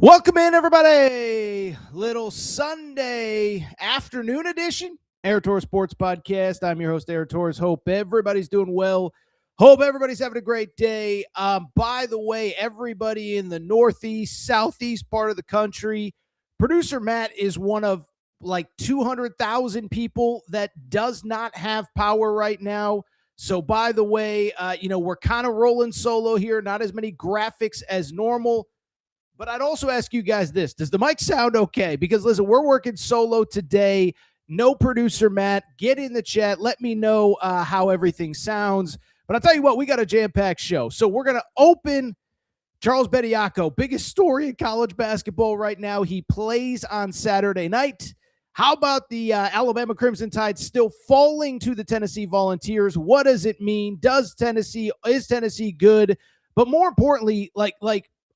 Welcome in, everybody. Little Sunday afternoon edition, Air Torres Sports Podcast. I'm your host, Air Torres. Hope everybody's doing well. Hope everybody's having a great day. By the way, everybody in the northeast, southeast part of the country, producer Matt is one of like 200,000 people that does not have power right now. So, by the way, we're kind of rolling solo here. Not as many graphics as normal. But I'd also ask you guys this. Does the mic sound okay? Because, listen, we're working solo today. No producer, Matt. Get in the chat. Let me know how everything sounds. But I'll tell you what, we got a jam-packed show. So we're going to open Charles Bediako, biggest story in college basketball right now. He plays on Saturday night. How about the Alabama Crimson Tide still falling to the Tennessee Volunteers? What does it mean? Is Tennessee good? But more importantly,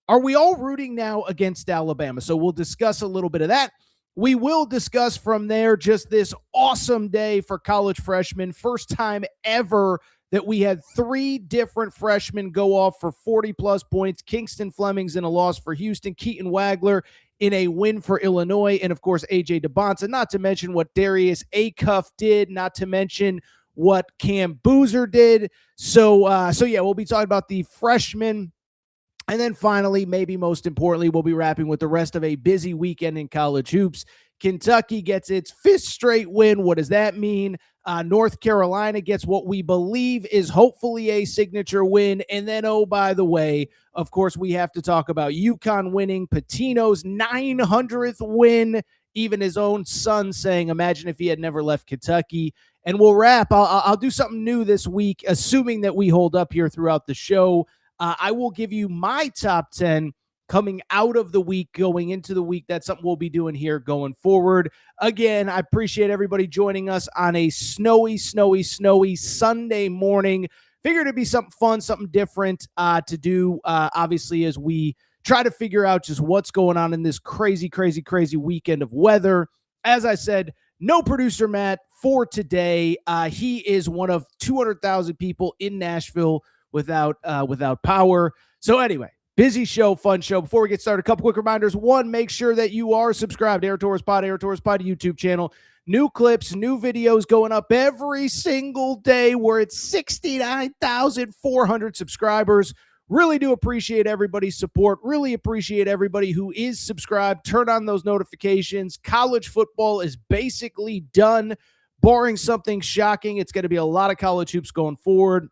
are we all rooting now against Alabama? So we'll discuss a little bit of that. We will discuss from there just this awesome day for college freshmen. First time ever that we had three different freshmen go off for 40-plus points. Kingston Flemings in a loss for Houston. Keaton Wagler in a win for Illinois. And, of course, AJ Dybantsa. Not to mention what Darius Acuff did. Not to mention what Cam Boozer did. So we'll be talking about the freshmen. And then finally, maybe most importantly, we'll be wrapping with the rest of a busy weekend in college hoops. Kentucky gets its fifth straight win. What does that mean? North Carolina gets what we believe is hopefully a signature win. And then, oh, by the way, of course, we have to talk about UConn winning Pitino's 900th win. Even his own son saying, imagine if he had never left Kentucky. And we'll wrap. I'll do something new this week, assuming that we hold up here throughout the show. I will give you my top 10 coming out of the week, going into the week. That's something we'll be doing here going forward. Again, I appreciate everybody joining us on a snowy Sunday morning. Figured it'd be something fun, something different to do, obviously, as we try to figure out just what's going on in this crazy weekend of weather. As I said, no producer Matt for today. He is one of 200,000 people in Nashville without power. So anyway, busy show, fun show. Before we get started, a couple quick reminders. One, make sure that you are subscribed to Air Torres Pod YouTube channel. New clips, new videos going up every single day. We're at 69,400 subscribers. Really do appreciate everybody's support. Really appreciate everybody who is subscribed. Turn on those notifications. College football is basically done, barring something shocking. It's going to be a lot of college hoops going forward,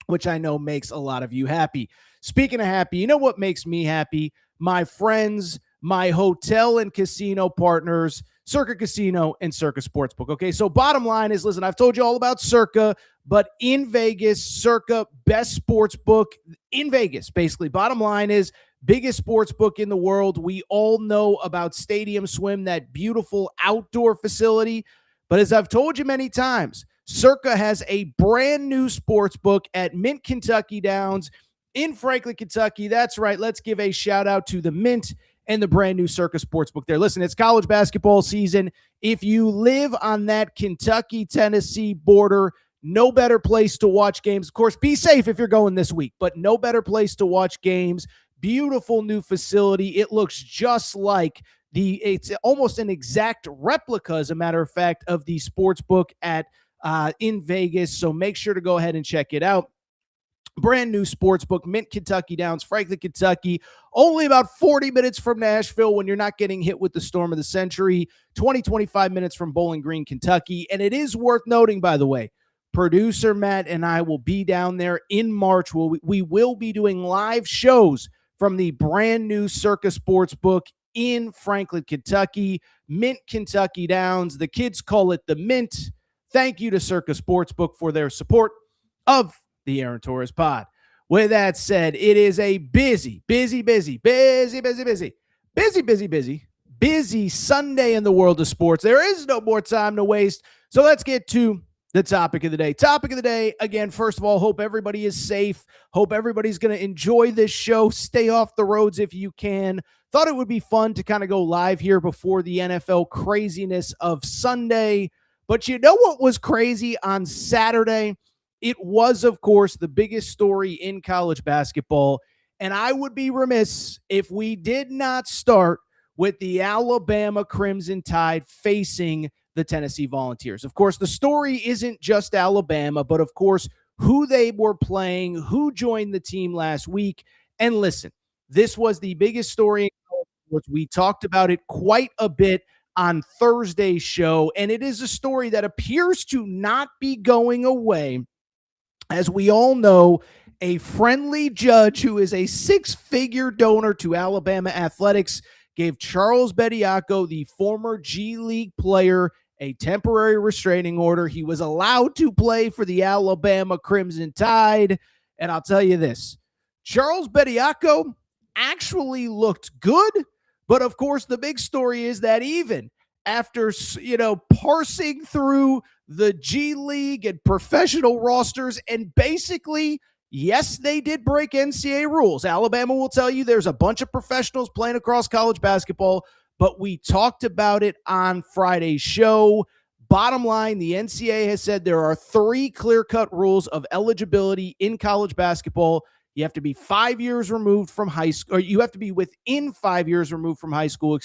which I know makes a lot of you happy. Speaking of happy, you know what makes me happy? My friends, my hotel and casino partners, Circa Casino and Circa Sportsbook. Okay, so bottom line is, listen, I've told you all about Circa, but in Vegas, Circa, best sportsbook in Vegas. Basically, bottom line is, biggest sportsbook in the world. We all know about Stadium Swim, that beautiful outdoor facility. But as I've told you many times, Circa has a brand new sports book at Mint Kentucky Downs in Franklin, Kentucky. That's right. Let's give a shout out to the Mint and the brand new Circa Sportsbook there. Listen, it's college basketball season. If you live on that Kentucky-Tennessee border, no better place to watch games. Of course, be safe if you're going this week, but no better place to watch games. Beautiful new facility. It looks just like it's almost an exact replica, as a matter of fact, of the sportsbook at in Vegas. So make sure to go ahead and check it out. Brand new sportsbook, Mint Kentucky Downs, Franklin, Kentucky. Only about 40 minutes from Nashville when you're not getting hit with the storm of the century. 25 minutes from Bowling Green, Kentucky. And it is worth noting, by the way, producer Matt and I will be down there in March. We will be doing live shows from the brand new Circa Sportsbook in Franklin, Kentucky. Mint Kentucky Downs. The kids call it the Mint. Thank you to Circa Sportsbook for their support of the Aaron Torres Pod. With that said, it is a busy Sunday in the world of sports. There is no more time to waste. So let's get to the topic of the day. Topic of the day, again, first of all, hope everybody is safe. Hope everybody's going to enjoy this show. Stay off the roads if you can. Thought it would be fun to kind of go live here before the NFL craziness of Sunday. But you know what was crazy on Saturday? It was, of course, the biggest story in college basketball, And I would be remiss if we did not start with the Alabama Crimson Tide facing the Tennessee Volunteers. Of course, the story isn't just Alabama, but of course, who they were playing, who joined the team last week. And listen, this was the biggest story in college sports. We talked about it quite a bit on Thursday's show, and it is a story that appears to not be going away. As we all know, a friendly judge who is a six-figure donor to Alabama athletics gave Charles Bediako, the former G League player, a temporary restraining order. He was allowed to play for the Alabama Crimson Tide. And I'll tell you this, Charles Bediako actually looked good. But of course, the big story is that even after, parsing through the G League and professional rosters, and basically, yes, they did break NCAA rules. Alabama will tell you there's a bunch of professionals playing across college basketball, but we talked about it on Friday's show. Bottom line, the NCAA has said there are 3 clear-cut rules of eligibility in college basketball. You have to be 5 years removed from high school, or you have to be within 5 years removed from high school,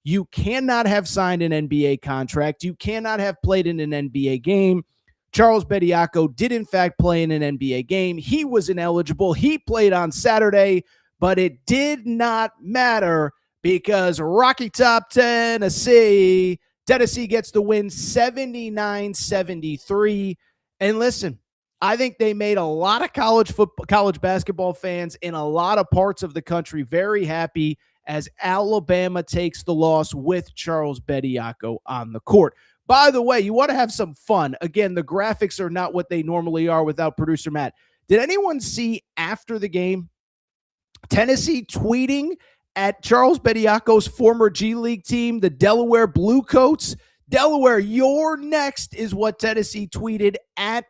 You cannot have signed an NBA contract. You cannot have played in an NBA game. Charles Bediako did, in fact, play in an NBA game. He was ineligible. He played on Saturday, but it did not matter because Rocky Top Tennessee gets the win 79-73. And listen, I think they made a lot of college basketball fans in a lot of parts of the country very happy as Alabama takes the loss with Charles Bediako on the court. By the way, you want to have some fun. Again, the graphics are not what they normally are without producer Matt. Did anyone see after the game Tennessee tweeting at Charles Bediako's former G League team, the Delaware Bluecoats? Delaware, you're next is what Tennessee tweeted at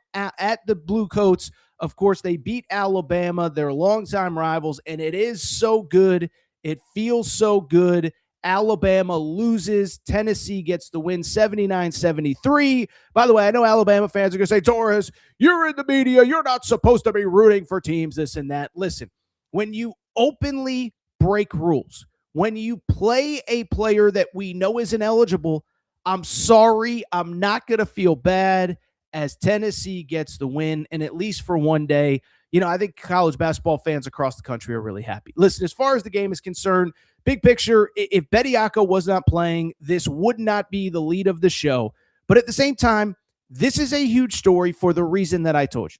the Bluecoats. Of course, they beat Alabama, their longtime rivals, and it is so good. It feels so good. Alabama loses. Tennessee gets the win 79-73. By the way, I know Alabama fans are going to say, Torres, you're in the media. You're not supposed to be rooting for teams, this and that. Listen, when you openly break rules, when you play a player that we know is ineligible, I'm sorry, I'm not going to feel bad as Tennessee gets the win, and at least for one day, I think college basketball fans across the country are really happy. Listen, as far as the game is concerned, big picture, if Bediako was not playing, this would not be the lead of the show. But at the same time, this is a huge story for the reason that I told you.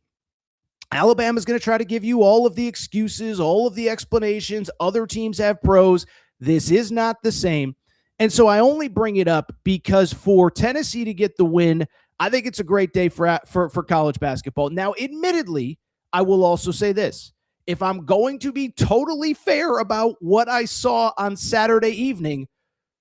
Alabama's going to try to give you all of the excuses, all of the explanations. Other teams have pros. This is not the same. And so I only bring it up because for Tennessee to get the win, I think it's a great day for college basketball. Now, admittedly, I will also say this. If I'm going to be totally fair about what I saw on Saturday evening,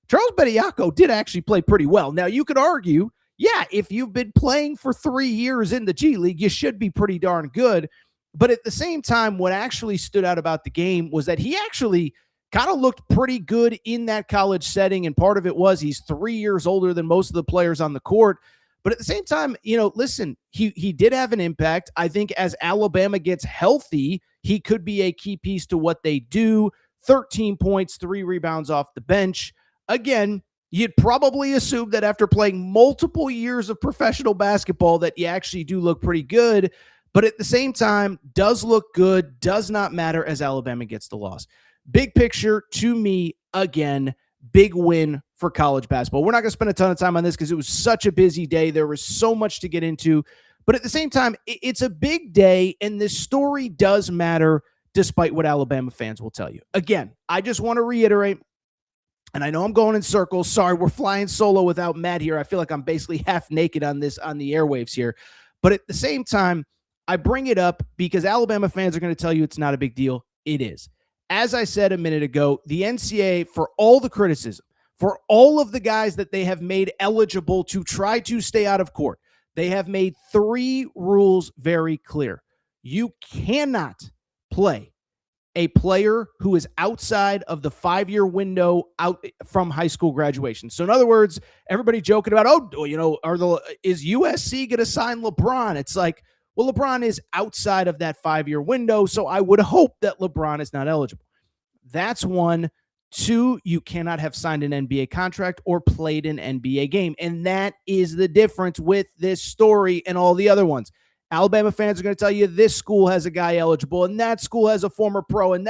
Charles Bediako did actually play pretty well. Now, you could argue, yeah, if you've been playing for 3 years in the G League, you should be pretty darn good. But at the same time, what actually stood out about the game was that he actually kind of looked pretty good in that college setting. And part of it was he's 3 years older than most of the players on the court. But at the same time, listen, he did have an impact. I think as Alabama gets healthy, he could be a key piece to what they do. 13 points, 3 rebounds off the bench. Again, you'd probably assume that after playing multiple years of professional basketball that you actually do look pretty good. But at the same time, does look good, does not matter as Alabama gets the loss. Big picture, to me, again, big win for college basketball. We're not going to spend a ton of time on this because it was such a busy day. There was so much to get into. But at the same time, it's a big day, and this story does matter despite what Alabama fans will tell you. Again, I just want to reiterate, and I know I'm going in circles. Sorry, we're flying solo without Matt here. I feel like I'm basically half naked on the airwaves here. But at the same time, I bring it up because Alabama fans are going to tell you it's not a big deal. It is. As I said a minute ago, the NCAA, for all the criticism, for all of the guys that they have made eligible to try to stay out of court, they have made 3 rules very clear. You cannot play a player who is outside of the 5-year window out from high school graduation. So in other words, everybody joking about, is USC going to sign LeBron? It's like, Well, LeBron is outside of that 5-year window, so I would hope that LeBron is not eligible. That's one. Two, you cannot have signed an NBA contract or played an NBA game. And that is the difference with this story and all the other ones. Alabama fans are going to tell you this school has a guy eligible and that school has a former pro and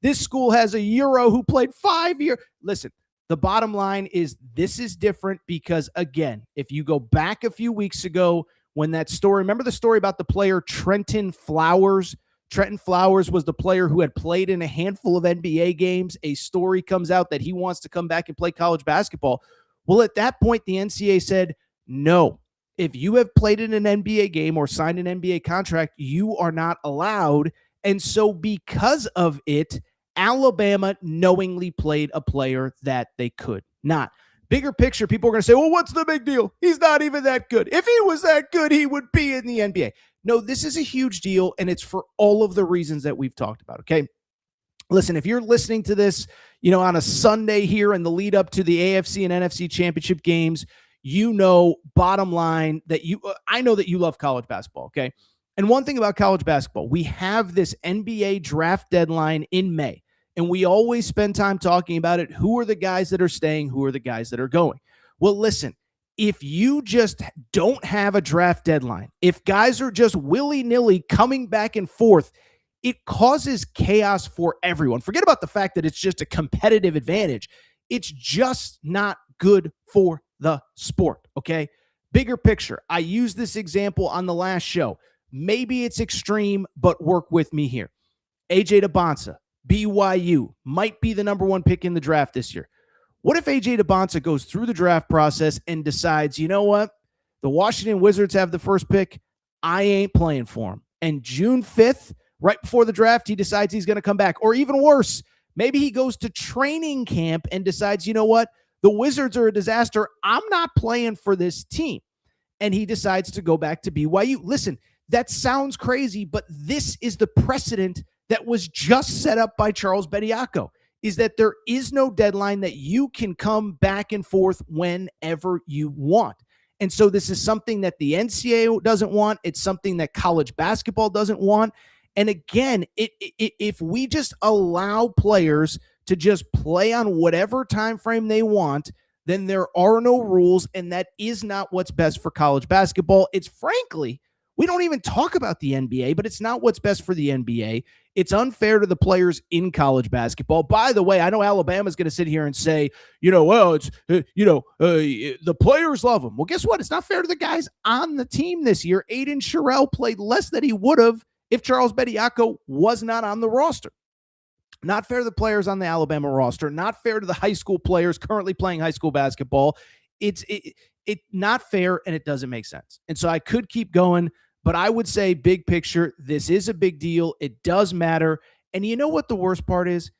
this school has a Euro who played 5 years. Listen, the bottom line is this is different because, again, if you go back a few weeks ago when that story, remember the story about the player Trenton Flowers? Trenton Flowers was the player who had played in a handful of NBA games. A story comes out that he wants to come back and play college basketball. Well, at that point, the NCAA said, no, if you have played in an NBA game or signed an NBA contract, you are not allowed. And so because of it, Alabama knowingly played a player that they could not. Bigger picture, people are going to say, well, what's the big deal? He's not even that good. If he was that good, he would be in the NBA. No, this is a huge deal, and it's for all of the reasons that we've talked about, okay? Listen, if you're listening to this, on a Sunday here in the lead up to the AFC and NFC championship games, bottom line, that I know that you love college basketball, okay? And one thing about college basketball, we have this NBA draft deadline in May, and we always spend time talking about it. Who are the guys that are staying? Who are the guys that are going? Well, listen, if you just don't have a draft deadline, if guys are just willy-nilly coming back and forth, it causes chaos for everyone. Forget about the fact that it's just a competitive advantage. It's just not good for the sport, okay? Bigger picture. I used this example on the last show. Maybe it's extreme, but work with me here. AJ Dybantsa, BYU, might be the number one pick in the draft this year. What if AJ Dybantsa goes through the draft process and decides, you know what? The Washington Wizards have the first pick. I ain't playing for him. And June 5th, right before the draft, he decides he's going to come back. Or even worse, maybe he goes to training camp and decides, you know what? The Wizards are a disaster. I'm not playing for this team. And he decides to go back to BYU. Listen, that sounds crazy, but this is the precedent that was just set up by Charles Bediako. Is that there is no deadline, that you can come back and forth whenever you want. And so this is something that the NCAA doesn't want. It's something that college basketball doesn't want. And again, if we just allow players to just play on whatever time frame they want, then there are no rules, and that is not what's best for college basketball. It's frankly, we don't even talk about the NBA, but it's not what's best for the NBA. It's unfair to the players in college basketball. By the way, I know Alabama's going to sit here and say, the players love them. Well, guess what? It's not fair to the guys on the team this year. Aiden Sherrill played less than he would have if Charles Bediako was not on the roster. Not fair to the players on the Alabama roster. Not fair to the high school players currently playing high school basketball. It's not fair, and it doesn't make sense. And so I could keep going, but I would say big picture, this is a big deal. It does matter. And you know what the worst part is?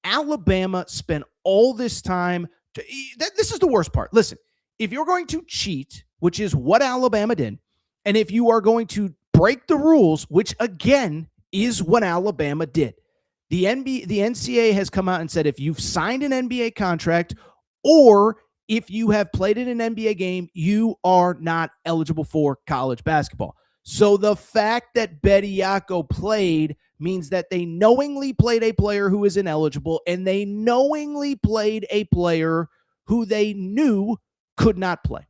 Alabama spent all this time. This is the worst part. Listen, if you're going to cheat, which is what Alabama did, and if you are going to break the rules, which again is what Alabama did, the NCAA has come out and said if you've signed an NBA contract or if you have played in an NBA game, you are not eligible for college basketball. So the fact that Bediako played means that they knowingly played a player who is ineligible, and they knowingly played a player who they knew could not play.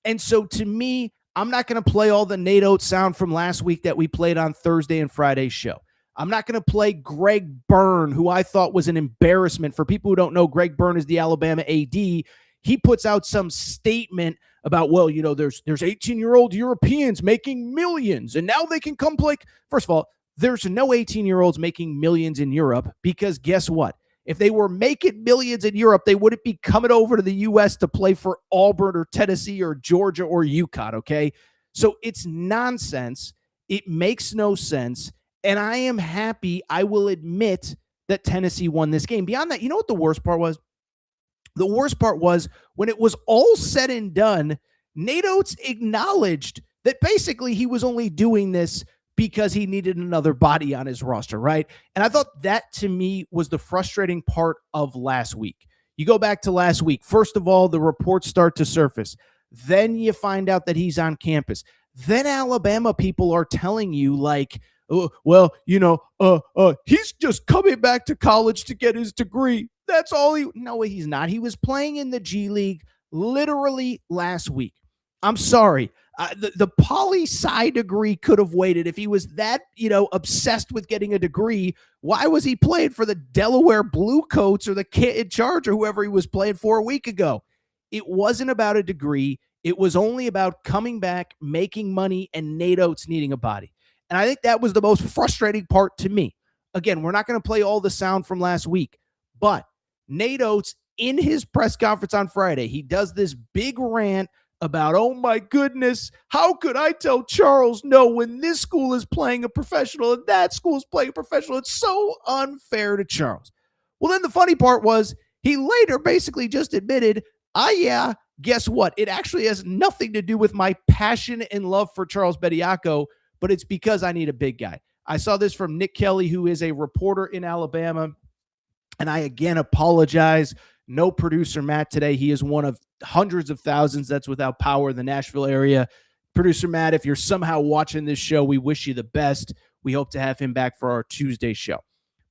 And so to me, I'm not going to play all the Nate Oates sound from last week that we played on Thursday and Friday's show. I'm not going to play Greg Byrne, who I thought was an embarrassment. For people who don't know, Greg Byrne is the Alabama AD. He puts out some statement about, well, there's 18-year-old Europeans making millions, and now they can come play. First of all, there's no 18-year-olds making millions in Europe, because guess what? If they were making millions in Europe, they wouldn't be coming over to the U.S. to play for Auburn or Tennessee or Georgia or UConn, okay? So it's nonsense. It makes no sense. And I am happy, I will admit, that Tennessee won this game. Beyond that, you know what the worst part was? The worst part was when it was all said and done, Nate Oates acknowledged that basically he was only doing this because he needed another body on his roster, right? And I thought that, to me, was the frustrating part of last week. You go back to last week. First of all, the reports start to surface. Then you find out that he's on campus. Then Alabama people are telling you like, oh, well, he's just coming back to college to get his degree. That's all he. No, he's not. He was playing in the G League literally last week. I'm sorry. The poli-sci degree could have waited. If he was that, obsessed with getting a degree, why was he playing for the Delaware Bluecoats or the Keaton Charge or whoever he was playing for a week ago? It wasn't about a degree. It was only about coming back, making money, and Nate Oates needing a body. And I think that was the most frustrating part to me. Again, we're not going to play all the sound from last week, but Nate Oates, in his press conference on Friday, he does this big rant about, oh my goodness, how could I tell Charles no when this school is playing a professional and that school is playing a professional? It's so unfair to Charles. Well, then the funny part was he later basically just admitted, yeah, guess what? It actually has nothing to do with my passion and love for Charles Bediako, but it's because I need a big guy. I saw this from Nick Kelly, who is a reporter in Alabama, and I again apologize. No producer Matt today. He is one of hundreds of thousands that's without power in the Nashville area. Producer Matt, if you're somehow watching this show, we wish you the best. We hope to have him back for our Tuesday show.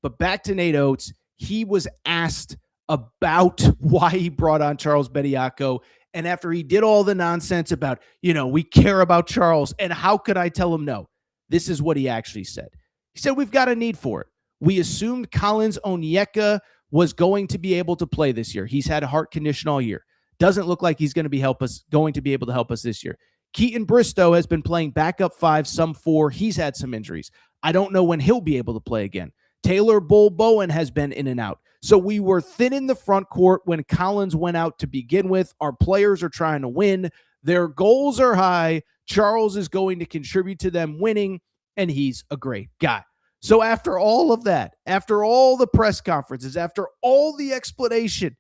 But back to Nate Oates. He was asked about why he brought on Charles Bediako. And after he did all the nonsense about, we care about Charles and how could I tell him no? This is what he actually said. He said, we've got a need for it. We assumed Collins Onyeka was going to be able to play this year. He's had a heart condition all year. Doesn't look like he's going to be able to help us this year. Keaton Bristow has been playing backup 5, some 4. He's had some injuries. I don't know when he'll be able to play again. Taylor Bull Bowen has been in and out. So we were thin in the front court when Collins went out to begin with. Our players are trying to win. Their goals are high. Charles is going to contribute to them winning, and he's a great guy. So after all of that, after all the press conferences, after all the explanation,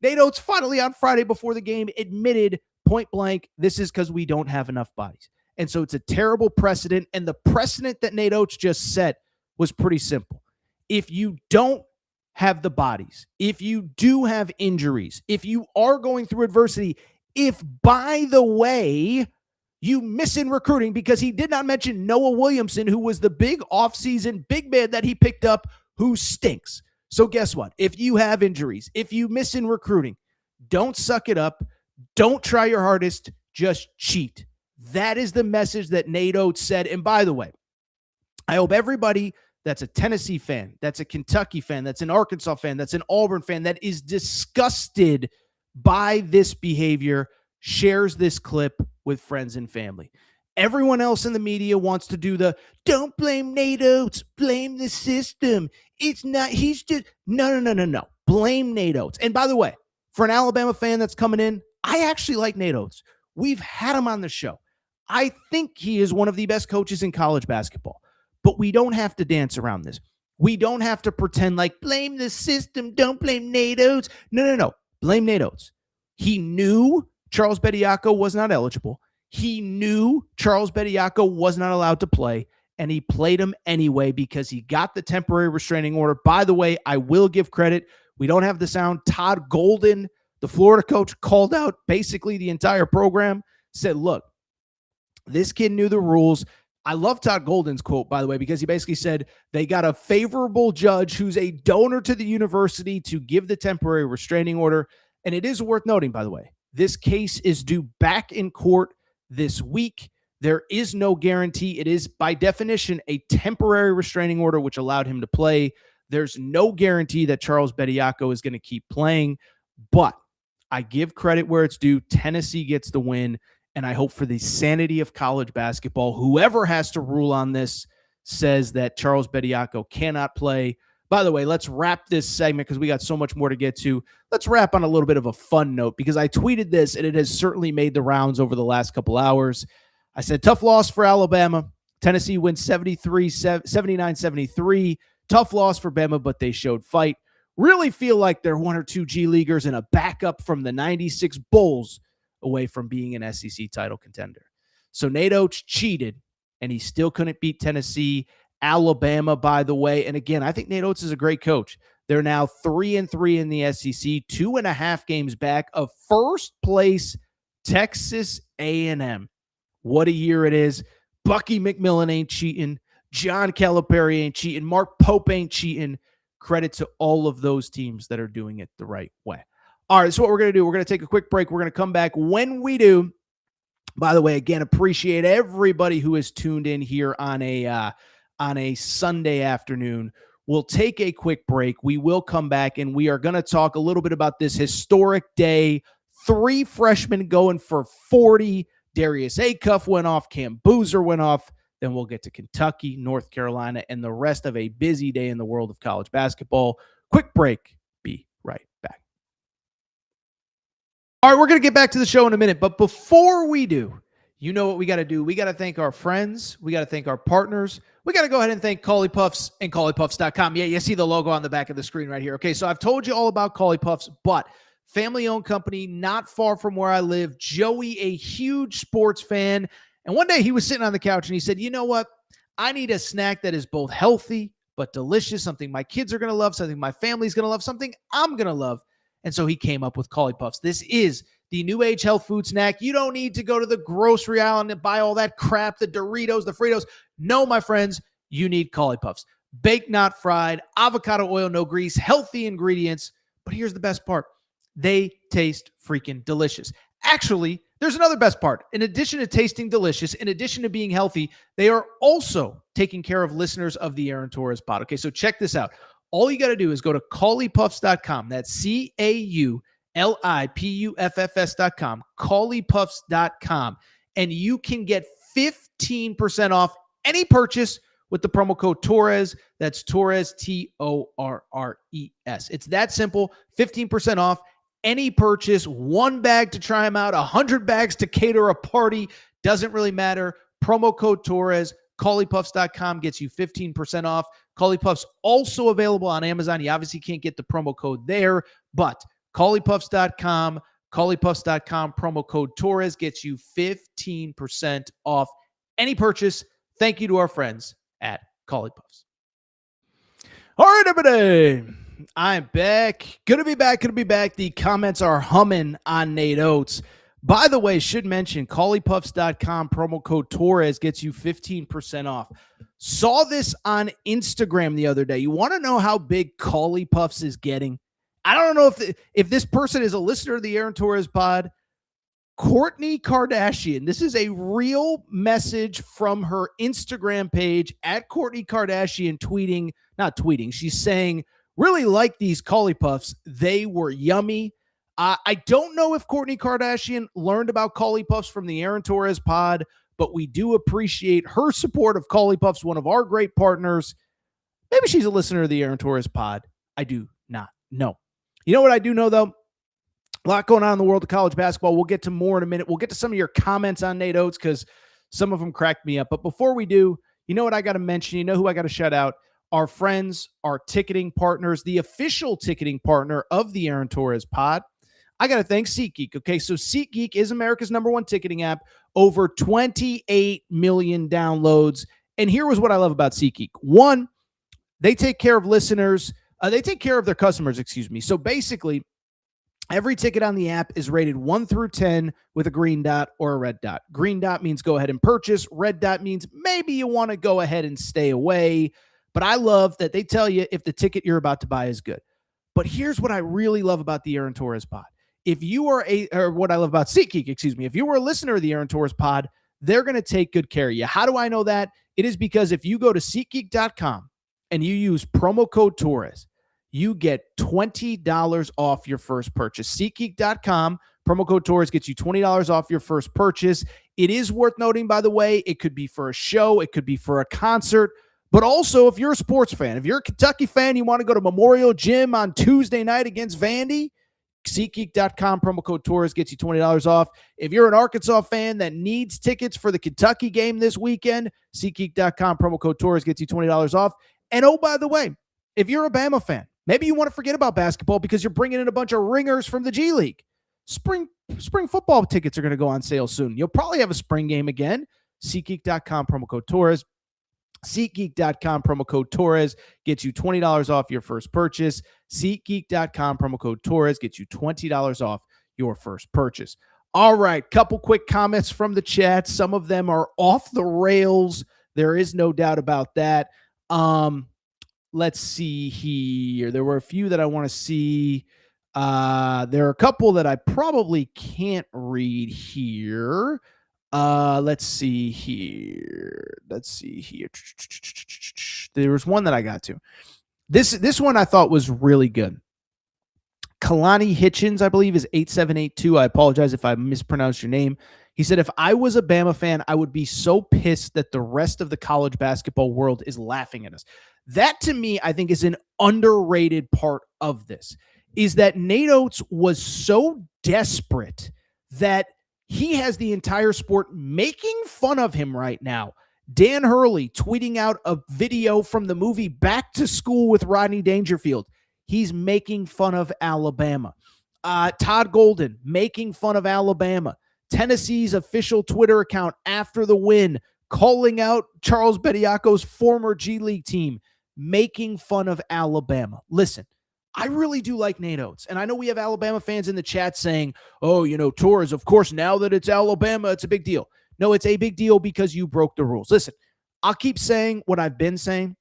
Nate Oates finally on Friday before the game admitted point blank, this is because we don't have enough bodies. And so it's a terrible precedent. And the precedent that Nate Oates just set was pretty simple. If you don't have the bodies, if you do have injuries, if you are going through adversity, if, by the way, you miss in recruiting, because he did not mention Noah Williamson, who was the big offseason big man that he picked up who stinks. So guess what? If you have injuries, if you miss in recruiting, don't suck it up. Don't try your hardest. Just cheat. That is the message that Nate Oates said. And by the way, I hope everybody that's a Tennessee fan, that's a Kentucky fan, that's an Arkansas fan, that's an Auburn fan, that is disgusted by this behavior, shares this clip with friends and family. Everyone else in the media wants to do the, don't blame Nate Oates, blame the system. It's not, he's just, no. Blame Nate Oates. And by the way, for an Alabama fan that's coming in, I actually like Nate Oates. We've had him on the show. I think he is one of the best coaches in college basketball. But we don't have to dance around this. We don't have to pretend like, blame the system, don't blame Nate Oates. No. Blame Nate Oates. He knew Charles Bediako was not eligible. He knew Charles Bediako was not allowed to play, and he played him anyway because he got the temporary restraining order. By the way, I will give credit. We don't have the sound. Todd Golden, the Florida coach, called out basically the entire program, said, look, this kid knew the rules. I love Todd Golden's quote, by the way, because he basically said they got a favorable judge who's a donor to the university to give the temporary restraining order. And it is worth noting, by the way, this case is due back in court this week. There is no guarantee. It is, by definition, a temporary restraining order, which allowed him to play. There's no guarantee that Charles Bediako is going to keep playing, but I give credit where it's due. Tennessee gets the win. And I hope for the sanity of college basketball, whoever has to rule on this says that Charles Bediako cannot play. By the way, let's wrap this segment because we got so much more to get to. Let's wrap on a little bit of a fun note because I tweeted this and it has certainly made the rounds over the last couple hours. I said, tough loss for Alabama. Tennessee wins 79-73. Tough loss for Bama, but they showed fight. Really feel like they're one or two G Leaguers and a backup from the 96 Bulls away from being an SEC title contender. So Nate Oates cheated, and he still couldn't beat Tennessee. Alabama, by the way, and again, I think Nate Oates is a great coach. They're now 3-3 in the SEC, 2.5 games back of first place Texas A&M. What a year it is. Bucky McMillan ain't cheating. John Calipari ain't cheating. Mark Pope ain't cheating. Credit to all of those teams that are doing it the right way. All right, so what we're going to do, we're going to take a quick break. We're going to come back. When we do, by the way, again, appreciate everybody who has tuned in here on a Sunday afternoon. We'll take a quick break. We will come back, and we are going to talk a little bit about this historic day. 3 freshmen going for 40. Darius Acuff went off. Cam Boozer went off. Then we'll get to Kentucky, North Carolina, and the rest of a busy day in the world of college basketball. Quick break. Be right back. All right, we're going to get back to the show in a minute, but before we do, you know what we got to do. We got to thank our friends. We got to thank our partners. We got to go ahead and thank Cauley Puffs and CauleyPuffs.com. Yeah, you see the logo on the back of the screen right here. Okay, so I've told you all about Cauley Puffs, but family-owned company, not far from where I live. Joey, a huge sports fan, and one day he was sitting on the couch and he said, you know what? I need a snack that is both healthy but delicious, something my kids are going to love, something my family's going to love, something I'm going to love. And so he came up with Cauley Puffs. This is the new age health food snack. You don't need to go to the grocery aisle and buy all that crap, the Doritos, the Fritos. No, my friends, you need Cauley Puffs. Baked, not fried, avocado oil, no grease, healthy ingredients. But here's the best part. They taste freaking delicious. Actually, there's another best part. In addition to tasting delicious, in addition to being healthy, they are also taking care of listeners of the Aaron Torres pod. Okay, so check this out. All you got to do is go to CauleyPuffs.com. That's CauleyPuffs.com, CauleyPuffs.com, and you can get 15% off any purchase with the promo code Torres. That's Torres, Torres. It's that simple. 15% off any purchase. 1 bag to try them out, 100 bags to cater a party. Doesn't really matter. Promo code Torres. CauleyPuffs.com gets you 15% off. Cauley Puffs also available on Amazon. You obviously can't get the promo code there, but CauleyPuffs.com, CauleyPuffs.com, promo code Torres gets you 15% off any purchase. Thank you to our friends at Cauley Puffs. All right, everybody. I'm back. Gonna be back. The comments are humming on Nate Oates. By the way, should mention CauleyPuffs.com, promo code Torres gets you 15% off. Saw this on Instagram the other day. You want to know how big Cauley Puffs is getting? I don't know if this person is a listener of the Aaron Torres pod. Kourtney Kardashian. This is a real message from her Instagram page at Kourtney Kardashian She's saying, really like these Cauley Puffs. They were yummy. I don't know if Kourtney Kardashian learned about Cauley Puffs from the Aaron Torres pod, but we do appreciate her support of Cauley Puffs, one of our great partners. Maybe she's a listener of the Aaron Torres pod. I do not know. You know what I do know, though? A lot going on in the world of college basketball. We'll get to more in a minute. We'll get to some of your comments on Nate Oates because some of them cracked me up. But before we do, you know what I got to mention? You know who I got to shout out? Our friends, our ticketing partners, the official ticketing partner of the Aaron Torres pod. I got to thank SeatGeek. Okay, so SeatGeek is America's #1 ticketing app. Over 28 million downloads. And here was what I love about SeatGeek. One, they take care of listeners. They take care of their customers, So basically, every ticket on the app is rated 1 through 10 with a green dot or a red dot. Green dot means go ahead and purchase. Red dot means maybe you want to go ahead and stay away. But I love that they tell you if the ticket you're about to buy is good. But here's what I really love about the Aaron Torres pod. If you are what I love about SeatGeek, if you were a listener of the Aaron Torres pod, they're going to take good care of you. How do I know that? It is because if you go to SeatGeek.com and you use promo code Torres, you get $20 off your first purchase. SeatGeek.com, promo code Torres gets you $20 off your first purchase. It is worth noting, by the way, it could be for a show, it could be for a concert, but also if you're a sports fan, if you're a Kentucky fan, you want to go to Memorial Gym on Tuesday night against Vandy, SeatGeek.com, promo code Torres gets you $20 off. If you're an Arkansas fan that needs tickets for the Kentucky game this weekend, SeatGeek.com, promo code Torres gets you $20 off. And oh, by the way, if you're a Bama fan, maybe you want to forget about basketball because you're bringing in a bunch of ringers from the G League. Spring football tickets are going to go on sale soon. You'll probably have a spring game again. SeatGeek.com, promo code Torres. SeatGeek.com, promo code Torres gets you $20 off your first purchase. SeatGeek.com, promo code Torres gets you $20 off your first purchase. All right, couple quick comments from the chat. Some of them are off the rails. There is no doubt about that. Let's see here. There were a few that I want to see. There are a couple that I probably can't read here. Let's see here. There was one that I got to. This one I thought was really good. Kalani Hitchens, I believe, is 8782. I apologize if I mispronounced your name. He said, if I was a Bama fan, I would be so pissed that the rest of the college basketball world is laughing at us. That, to me, I think is an underrated part of this, is that Nate Oates was so desperate that he has the entire sport making fun of him right now. Dan Hurley tweeting out a video from the movie Back to School with Rodney Dangerfield. He's making fun of Alabama. Todd Golden making fun of Alabama. Tennessee's official Twitter account after the win, calling out Charles Bediako's former G League team, making fun of Alabama. Listen, I really do like Nate Oates. And I know we have Alabama fans in the chat saying, oh, Torres, of course, now that it's Alabama, it's a big deal. No, it's a big deal because you broke the rules. Listen, I'll keep saying what I've been saying.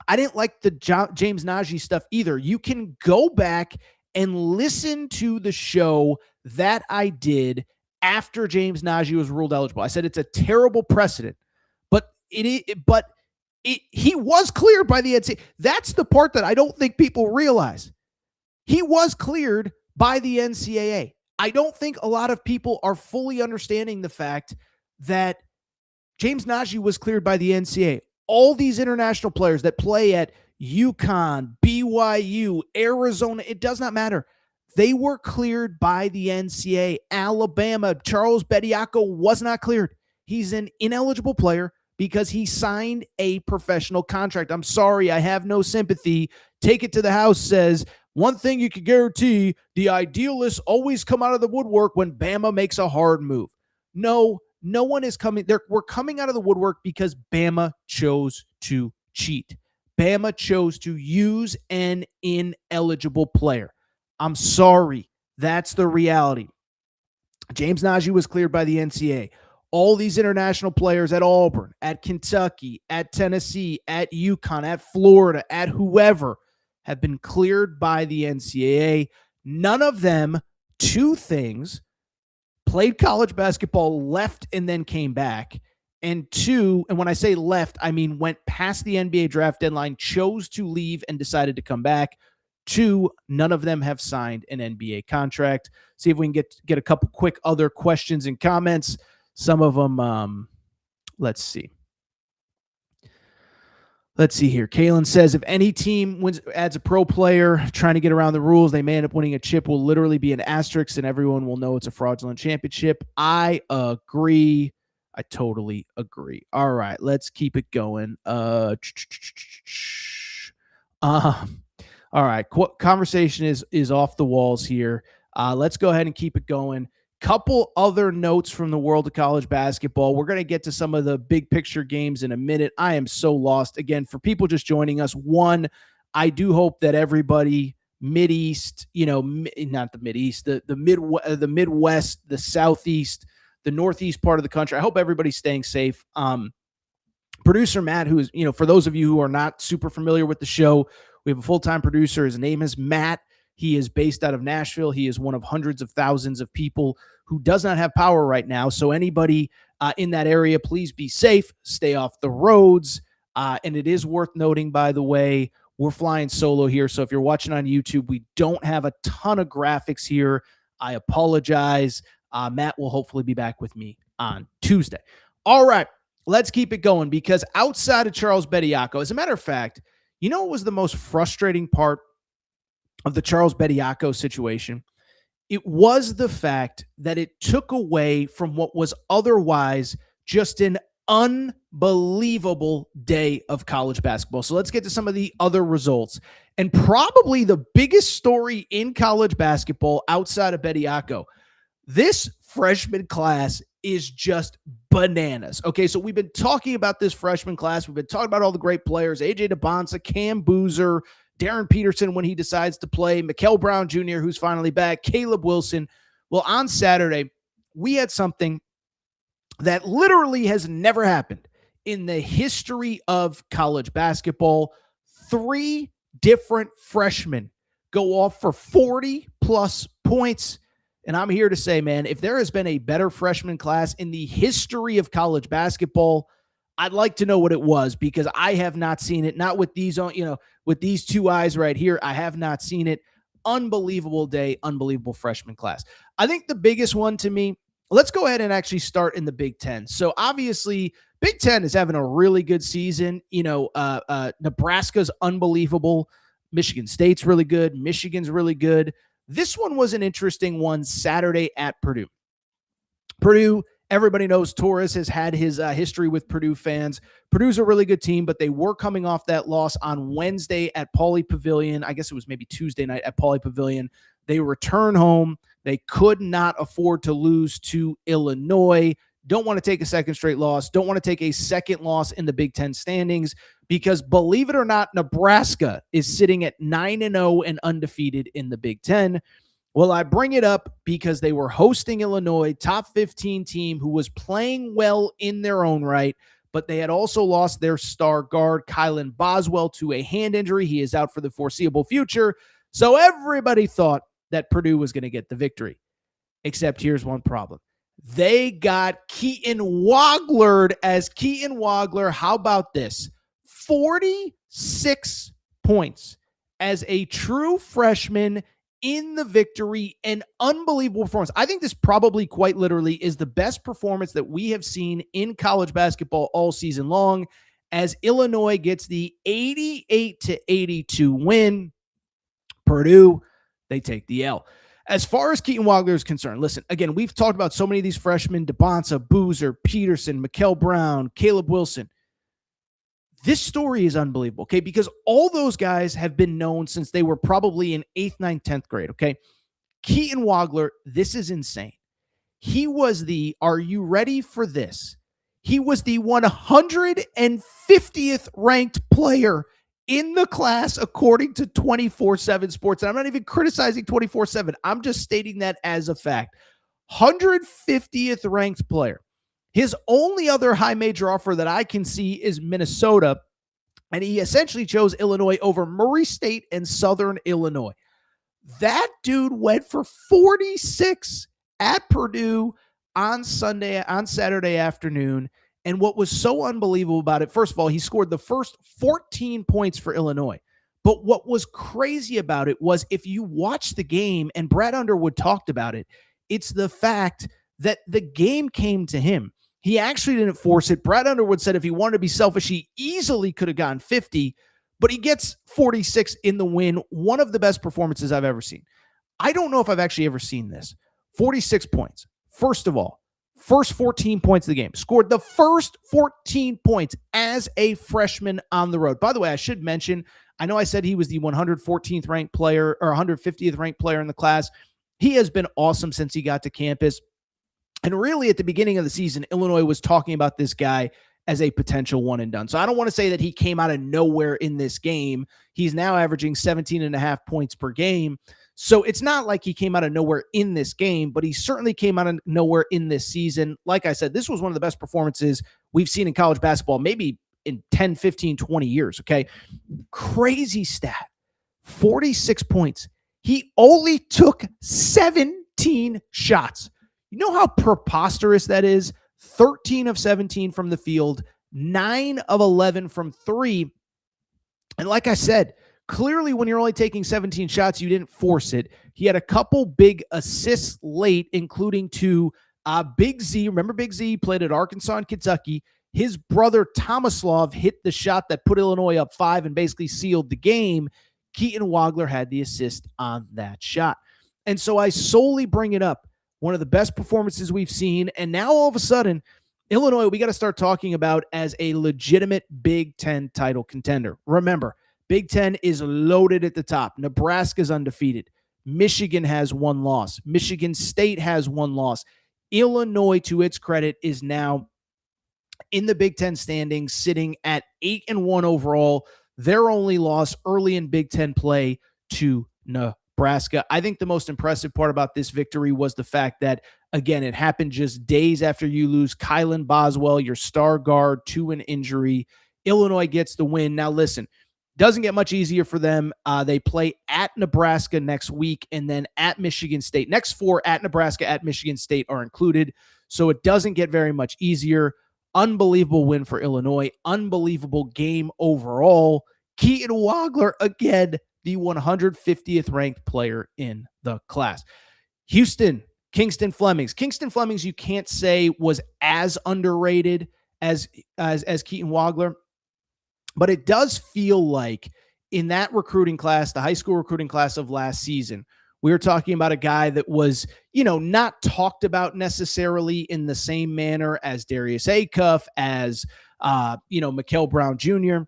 I didn't like the James Najee stuff either. You can go back and listen to the show that I did after James Najee was ruled eligible. I said it's a terrible precedent, but he was cleared by the NCAA. That's the part that I don't think people realize. He was cleared by the NCAA. I don't think a lot of people are fully understanding the fact that James Najee was cleared by the NCAA. All these international players that play at UConn, BYU, Arizona, it does not matter. They were cleared by the NCAA. Alabama, Charles Bediako was not cleared. He's an ineligible player because he signed a professional contract. I'm sorry, I have no sympathy. Take It to the House says, one thing you can guarantee, the idealists always come out of the woodwork when Bama makes a hard move. No one is coming. We're coming out of the woodwork because Bama chose to cheat. Bama chose to use an ineligible player. I'm sorry. That's the reality. James Najee was cleared by the NCAA. All these international players at Auburn, at Kentucky, at Tennessee, at UConn, at Florida, at whoever have been cleared by the NCAA. None of them, two things, played college basketball, left, and then came back. And two, and when I say left, I mean went past the NBA draft deadline, chose to leave, and decided to come back. Two, none of them have signed an NBA contract. See if we can get a couple quick other questions and comments. Some of them, let's see. Let's see here. Kalen says, if any team adds a pro player trying to get around the rules, they may end up winning a chip. Will literally be an asterisk, and everyone will know it's a fraudulent championship. I agree. I totally agree. All right, let's keep it going. All right, conversation is off the walls here. Let's go ahead and keep it going. Couple other notes from the world of college basketball. We're going to get to some of the big picture games in a minute. I am so lost. Again, for people just joining us, one, I do hope that everybody Mideast, not the Mideast, the Midwest, the Southeast, the Northeast part of the country, I hope everybody's staying safe. Producer Matt, who is, for those of you who are not super familiar with the show, we have a full-time producer. His name is Matt. He is based out of Nashville. He is one of hundreds of thousands of people who does not have power right now. So anybody in that area, please be safe, stay off the roads. And it is worth noting, by the way, we're flying solo here. So if you're watching on YouTube, we don't have a ton of graphics here. I apologize. Matt will hopefully be back with me on Tuesday. All right, let's keep it going, because outside of Charles Bediako, as a matter of fact, what was the most frustrating part of the Charles Bediako situation? It was the fact that it took away from what was otherwise just an unbelievable day of college basketball. So let's get to some of the other results. And probably the biggest story in college basketball outside of Bediako, this freshman class is just bananas. Okay, so we've been talking about this freshman class. We've been talking about all the great players, AJ Dybantsa, Cam Boozer, Darren Peterson when he decides to play, Mikal Brown Jr., who's finally back, Caleb Wilson. Well, on Saturday, we had something that literally has never happened in the history of college basketball. 3 different freshmen go off for 40-plus points. And I'm here to say, man, if there has been a better freshman class in the history of college basketball, I'd like to know what it was, because I have not seen it. Not with these, with these 2 eyes right here. I have not seen it. Unbelievable day, unbelievable freshman class. I think the biggest one to me, let's go ahead and actually start in the Big Ten. So obviously, Big Ten is having a really good season. Nebraska's unbelievable. Michigan State's really good. Michigan's really good. This one was an interesting one Saturday at Purdue. Purdue, everybody knows Torres has had his history with Purdue fans. Purdue's a really good team, but they were coming off that loss on Wednesday at Pauley Pavilion. I guess it was maybe Tuesday night at Pauley Pavilion. They return home. They could not afford to lose to Illinois. Don't want to take a second straight loss. Don't want to take a second loss in the Big Ten standings, because believe it or not, Nebraska is sitting at 9-0 and undefeated in the Big Ten. Well, I bring it up because they were hosting Illinois, top 15 team who was playing well in their own right, but they had also lost their star guard, Kylan Boswell, to a hand injury. He is out for the foreseeable future. So everybody thought that Purdue was going to get the victory. Except here's one problem. They got Keaton Waglered as Keaton Wagler. How about this? 46 points as a true freshman in the victory. An unbelievable performance. I think this probably quite literally is the best performance that we have seen in college basketball all season long, as Illinois gets the 88-82 win. Purdue, they take the L. As far as Keaton Wagler is concerned, listen, again, we've talked about so many of these freshmen: Dybantsa, Boozer, Peterson, Mikel Brown, Caleb Wilson. This story is unbelievable, okay? Because all those guys have been known since they were probably in 8th, 9th, 10th grade, okay? Keaton Wagler, this is insane. He was are you ready for this? He was the 150th ranked player in the class, according to 24/7 Sports. And I'm not even criticizing 24/7. I'm just stating that as a fact. 150th ranked player. His only other high major offer that I can see is Minnesota, and he essentially chose Illinois over Murray State and Southern Illinois. That dude went for 46 at Purdue on Saturday afternoon. And what was so unbelievable about it, first of all, he scored the first 14 points for Illinois. But what was crazy about it was, if you watch the game, and Brad Underwood talked about it, it's the fact that the game came to him. He actually didn't force it. Brad Underwood said if he wanted to be selfish, he easily could have gotten 50, but he gets 46 in the win. One of the best performances I've ever seen. I don't know if I've actually ever seen this. 46 points. First of all, first 14 points of the game. Scored the first 14 points as a freshman on the road. By the way, I should mention, I know I said he was the 114th ranked player or 150th ranked player in the class. He has been awesome since he got to campus. And really, at the beginning of the season, Illinois was talking about this guy as a potential one and done. So I don't want to say that he came out of nowhere in this game. He's now averaging 17.5 points per game. So it's not like he came out of nowhere in this game, but he certainly came out of nowhere in this season. Like I said, this was one of the best performances we've seen in college basketball, maybe in 10, 15, 20 years, okay? Crazy stat. 46 points. He only took 17 shots. You know how preposterous that is? 13 of 17 from the field, 9 of 11 from 3. And like I said, clearly when you're only taking 17 shots, you didn't force it. He had a couple big assists late, including to Big Z. Remember Big Z played at Arkansas and Kentucky. His brother Tomislav hit the shot that put Illinois up 5 and basically sealed the game. Keaton Wagler had the assist on that shot. And so I solely bring it up. One of the best performances we've seen. And now all of a sudden, Illinois, we got to start talking about as a legitimate Big Ten title contender. Remember, Big Ten is loaded at the top. Nebraska's undefeated. Michigan has 1 loss. Michigan State has 1 loss. Illinois, to its credit, is now in the Big Ten standings, sitting at 8-1 overall. Their only loss early in Big Ten play to Nebraska. Nebraska. I think the most impressive part about this victory was the fact that, again, it happened just days after you lose Kylan Boswell, your star guard, to an injury. Illinois gets the win. Now, listen, doesn't get much easier for them. They play at Nebraska next week and then at Michigan State. Next four at Nebraska, at Michigan State are included. So it doesn't get very much easier. Unbelievable win for Illinois. Unbelievable game overall. Keaton Wagler, again, the 150th ranked player in the class. Houston, Kingston Flemings. Kingston Flemings, you can't say was as underrated as Keaton Wagler, but it does feel like in that recruiting class, the high school recruiting class of last season, we were talking about a guy that was, not talked about necessarily in the same manner as Darius Acuff, as, Mikael Brown Jr.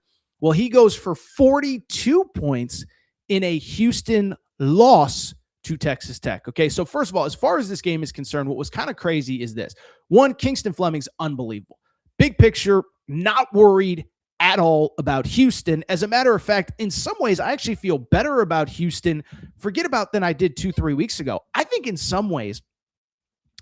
Well, he goes for 42 points in a Houston loss to Texas Tech. Okay, so first of all, as far as this game is concerned, what was kind of crazy is this. One, Kingston Flemings, unbelievable. Big picture, not worried at all about Houston. As a matter of fact, in some ways, I actually feel better about Houston. Forget about than I did 2-3 weeks ago. I think in some ways,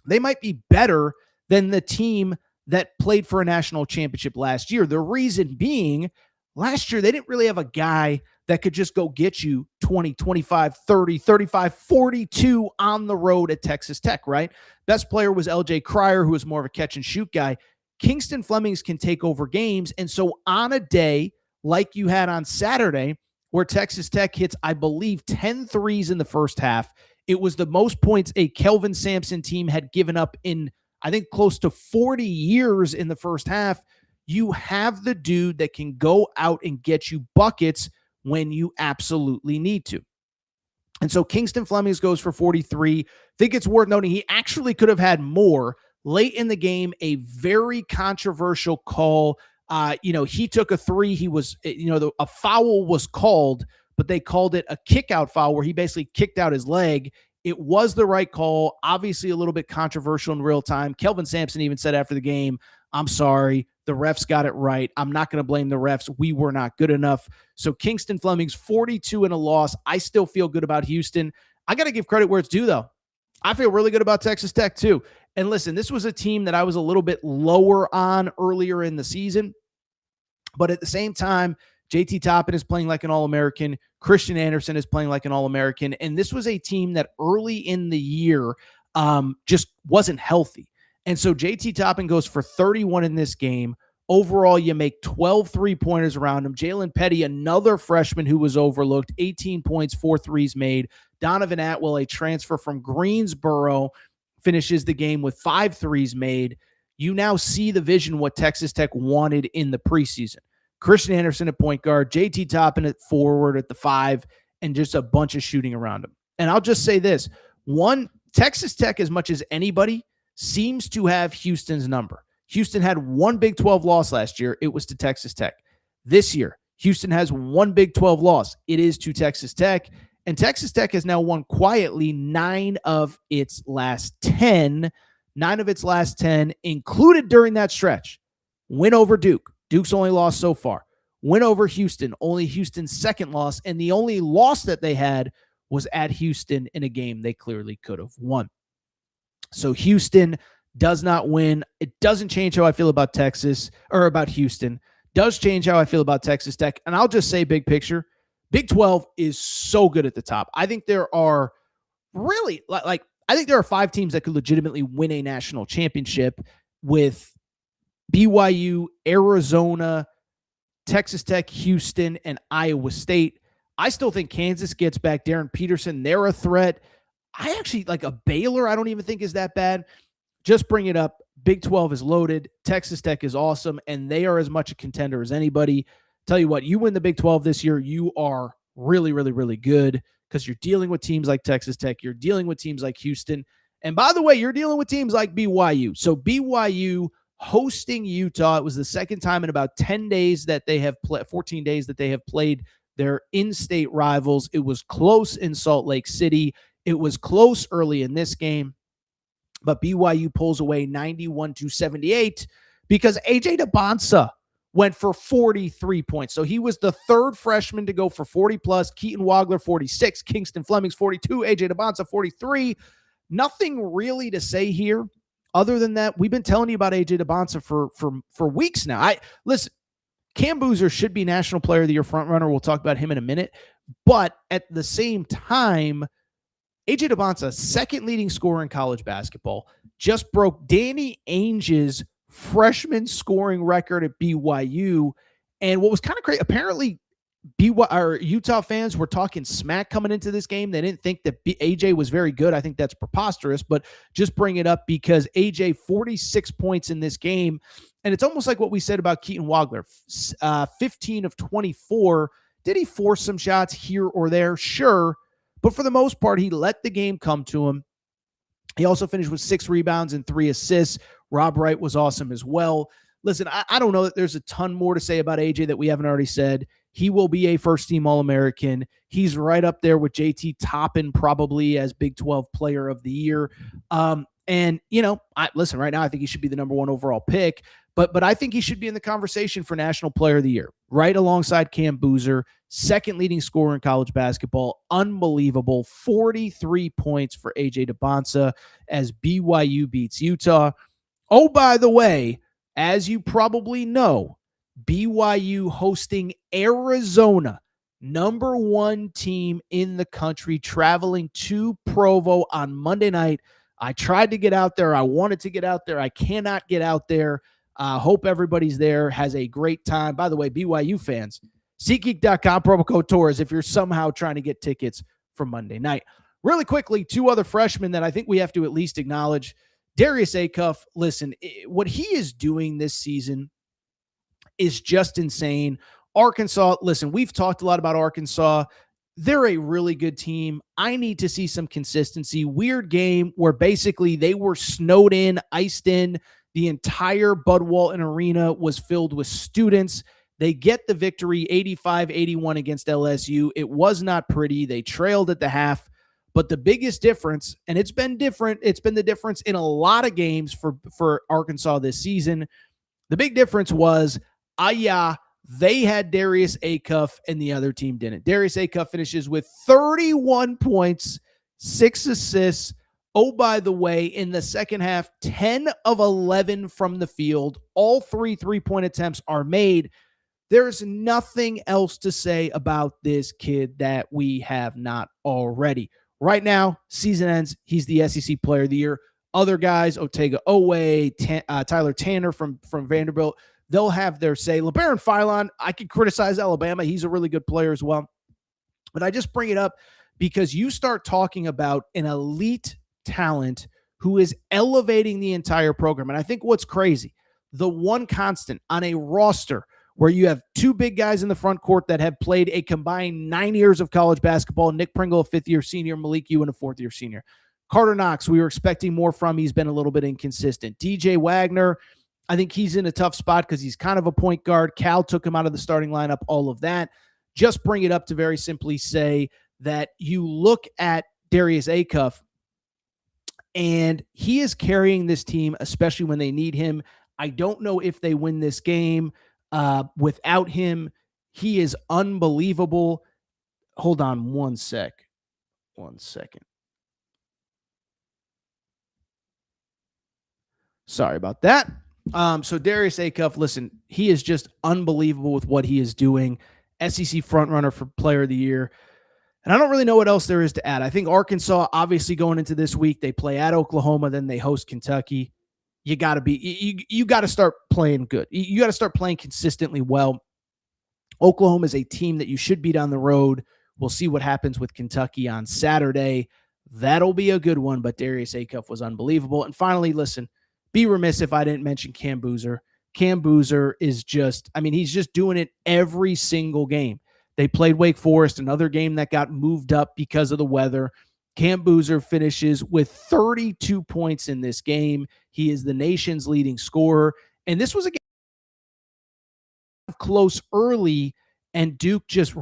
they might be better than the team that played for a national championship last year. The reason being, last year, they didn't really have a guy that could just go get you 20, 25, 30, 35, 42 on the road at Texas Tech, right? Best player was LJ Cryer, who was more of a catch and shoot guy. Kingston Flemings can take over games. And so on a day like you had on Saturday, where Texas Tech hits, I believe, 10 threes in the first half, it was the most points a Kelvin Sampson team had given up in, I think, close to 40 years in the first half. You have the dude that can go out and get you buckets when you absolutely need to. And so Kingston Flemings goes for 43. I think it's worth noting he actually could have had more. Late in the game, a very controversial call. He took a three. He was, a foul was called, but they called it a kick out foul where he basically kicked out his leg. It was the right call, obviously a little bit controversial in real time. Kelvin Sampson even said after the game, I'm sorry, the refs got it right. I'm not going to blame the refs. We were not good enough. So Kingston Flemings, 42 in a loss. I still feel good about Houston. I got to give credit where it's due, though. I feel really good about Texas Tech, too. And listen, this was a team that I was a little bit lower on earlier in the season. But at the same time, JT Toppin is playing like an All-American. Christian Anderson is playing like an All-American. And this was a team that early in the year just wasn't healthy. And so JT Toppin goes for 31 in this game. Overall, you make 12 three-pointers around him. Jalen Petty, another freshman who was overlooked, 18 points, 4 threes made. Donovan Atwell, a transfer from Greensboro, finishes the game with 5 threes made. You now see the vision what Texas Tech wanted in the preseason. Christian Anderson at point guard, JT Toppin at forward at the 5, and just a bunch of shooting around him. And I'll just say this. One, Texas Tech, as much as anybody, seems to have Houston's number. Houston had one Big 12 loss last year. It was to Texas Tech. This year, Houston has one Big 12 loss. It is to Texas Tech. And Texas Tech has now won quietly 9 of its last 10. 9 of its last 10, included during that stretch. Win over Duke. Duke's only loss so far. Win over Houston. Only Houston's second loss. And the only loss that they had was at Houston in a game they clearly could have won. So Houston does not win. It doesn't change how I feel about Texas or about Houston. Does change how I feel about Texas Tech. And I'll just say big picture. Big 12 is so good at the top. I think there are really, I think there are 5 teams that could legitimately win a national championship with BYU, Arizona, Texas Tech, Houston, and Iowa State. I still think Kansas gets back Darren Peterson. They're a threat. I actually like a Baylor. I don't even think is that bad. Just bring it up. Big 12 is loaded. Texas Tech is awesome, and they are as much a contender as anybody. Tell you what, you win the Big 12 this year, you are really, really, really good because you're dealing with teams like Texas Tech. You're dealing with teams like Houston. And by the way, you're dealing with teams like BYU. So BYU hosting Utah. It was the second time in about 10 days that they have played, 14 days that they have played their in-state rivals. It was close in Salt Lake City. It was close early in this game, but BYU pulls away 91-78 because AJ Dybantsa went for 43 points. So he was the third freshman to go for 40 plus. Keaton Wagler, 46. Kingston Flemings, 42. AJ Dybantsa, 43. Nothing really to say here other than that. We've been telling you about AJ Dybantsa for weeks now. Listen, Cam Boozer should be National Player of the Year frontrunner. We'll talk about him in a minute. But at the same time, AJ Dybantsa, second leading scorer in college basketball, just broke Danny Ainge's freshman scoring record at BYU. And what was kind of crazy, apparently Utah fans were talking smack coming into this game. They didn't think that AJ was very good. I think that's preposterous, but just bring it up because AJ, 46 points in this game. And it's almost like what we said about Keaton Wagler, 15 of 24. Did he force some shots here or there? Sure. But for the most part, he let the game come to him. He also finished with 6 rebounds and 3 assists. Rob Wright was awesome as well. Listen, I don't know that there's a ton more to say about AJ that we haven't already said. He will be a first-team All-American. He's right up there with JT Toppin probably as Big 12 Player of the Year. And, you know, listen, right now I think he should be the number 1 overall pick. But I think he should be in the conversation for National Player of the Year, right alongside Cam Boozer, second leading scorer in college basketball. Unbelievable. 43 points for AJ Dybantsa as BYU beats Utah. Oh, by the way, as you probably know, BYU hosting Arizona, number 1 team in the country, traveling to Provo on Monday night. I tried to get out there. I wanted to get out there. I cannot get out there. Hope everybody's there, has a great time. By the way, BYU fans, SeatGeek.com, promo code Torres if you're somehow trying to get tickets for Monday night. Really quickly, 2 other freshmen that I think we have to at least acknowledge. Darius Acuff, listen, what he is doing this season is just insane. Arkansas, listen, we've talked a lot about Arkansas. They're a really good team. I need to see some consistency. Weird game where basically they were snowed in, iced in. The entire Bud Walton Arena was filled with students. They get the victory 85-81 against LSU. It was not pretty. They trailed at the half. But the biggest difference, and it's been different, it's been the difference in a lot of games for Arkansas this season. The big difference was, they had Darius Acuff and the other team didn't. Darius Acuff finishes with 31 points, 6 assists. Oh, by the way, in the second half, 10 of 11 from the field. All 3 3-point attempts are made. There's nothing else to say about this kid that we have not already. Right now, season ends. He's the SEC Player of the Year. Other guys, Otega Owe, Tyler Tanner from Vanderbilt, they'll have their say. LeBaron Philon, I could criticize Alabama. He's a really good player as well. But I just bring it up because you start talking about an elite talent who is elevating the entire program. And I think what's crazy, the one constant on a roster where you have 2 big guys in the front court that have played a combined 9 years of college basketball, Nick Pringle, a 5th-year senior, Malik Ewan, a 4th-year senior. Carter Knox, we were expecting more from. He's been a little bit inconsistent. DJ Wagner, I think he's in a tough spot because he's kind of a point guard. Cal took him out of the starting lineup, all of that. Just bring it up to very simply say that you look at Darius Acuff, and he is carrying this team, especially when they need him. I don't know if they win this game without him. He is unbelievable. Hold on one second. Sorry about that. So Darius Acuff, listen, he is just unbelievable with what he is doing. SEC frontrunner for Player of the Year. And I don't really know what else there is to add. I think Arkansas, obviously going into this week, they play at Oklahoma, then they host Kentucky. You got to start playing good. You got to start playing consistently well. Oklahoma is a team that you should beat on the road. We'll see what happens with Kentucky on Saturday. That'll be a good one, but Darius Acuff was unbelievable. And finally, listen, be remiss if I didn't mention Cam Boozer. Cam Boozer is just, he's just doing it every single game. They played Wake Forest, another game that got moved up because of the weather. Cam Boozer finishes with 32 points in this game. He is the nation's leading scorer. And this was a game close early, and Duke just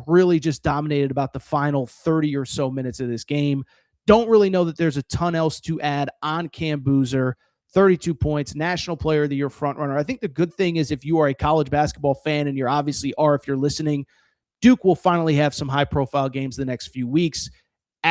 dominated about the final 30 or so minutes of this game. Don't really know that there's a ton else to add on Cam Boozer. 32 points, National Player of the Year frontrunner. I think the good thing is if you are a college basketball fan, and you obviously are if you're listening, Duke will finally have some high-profile games the next few weeks. They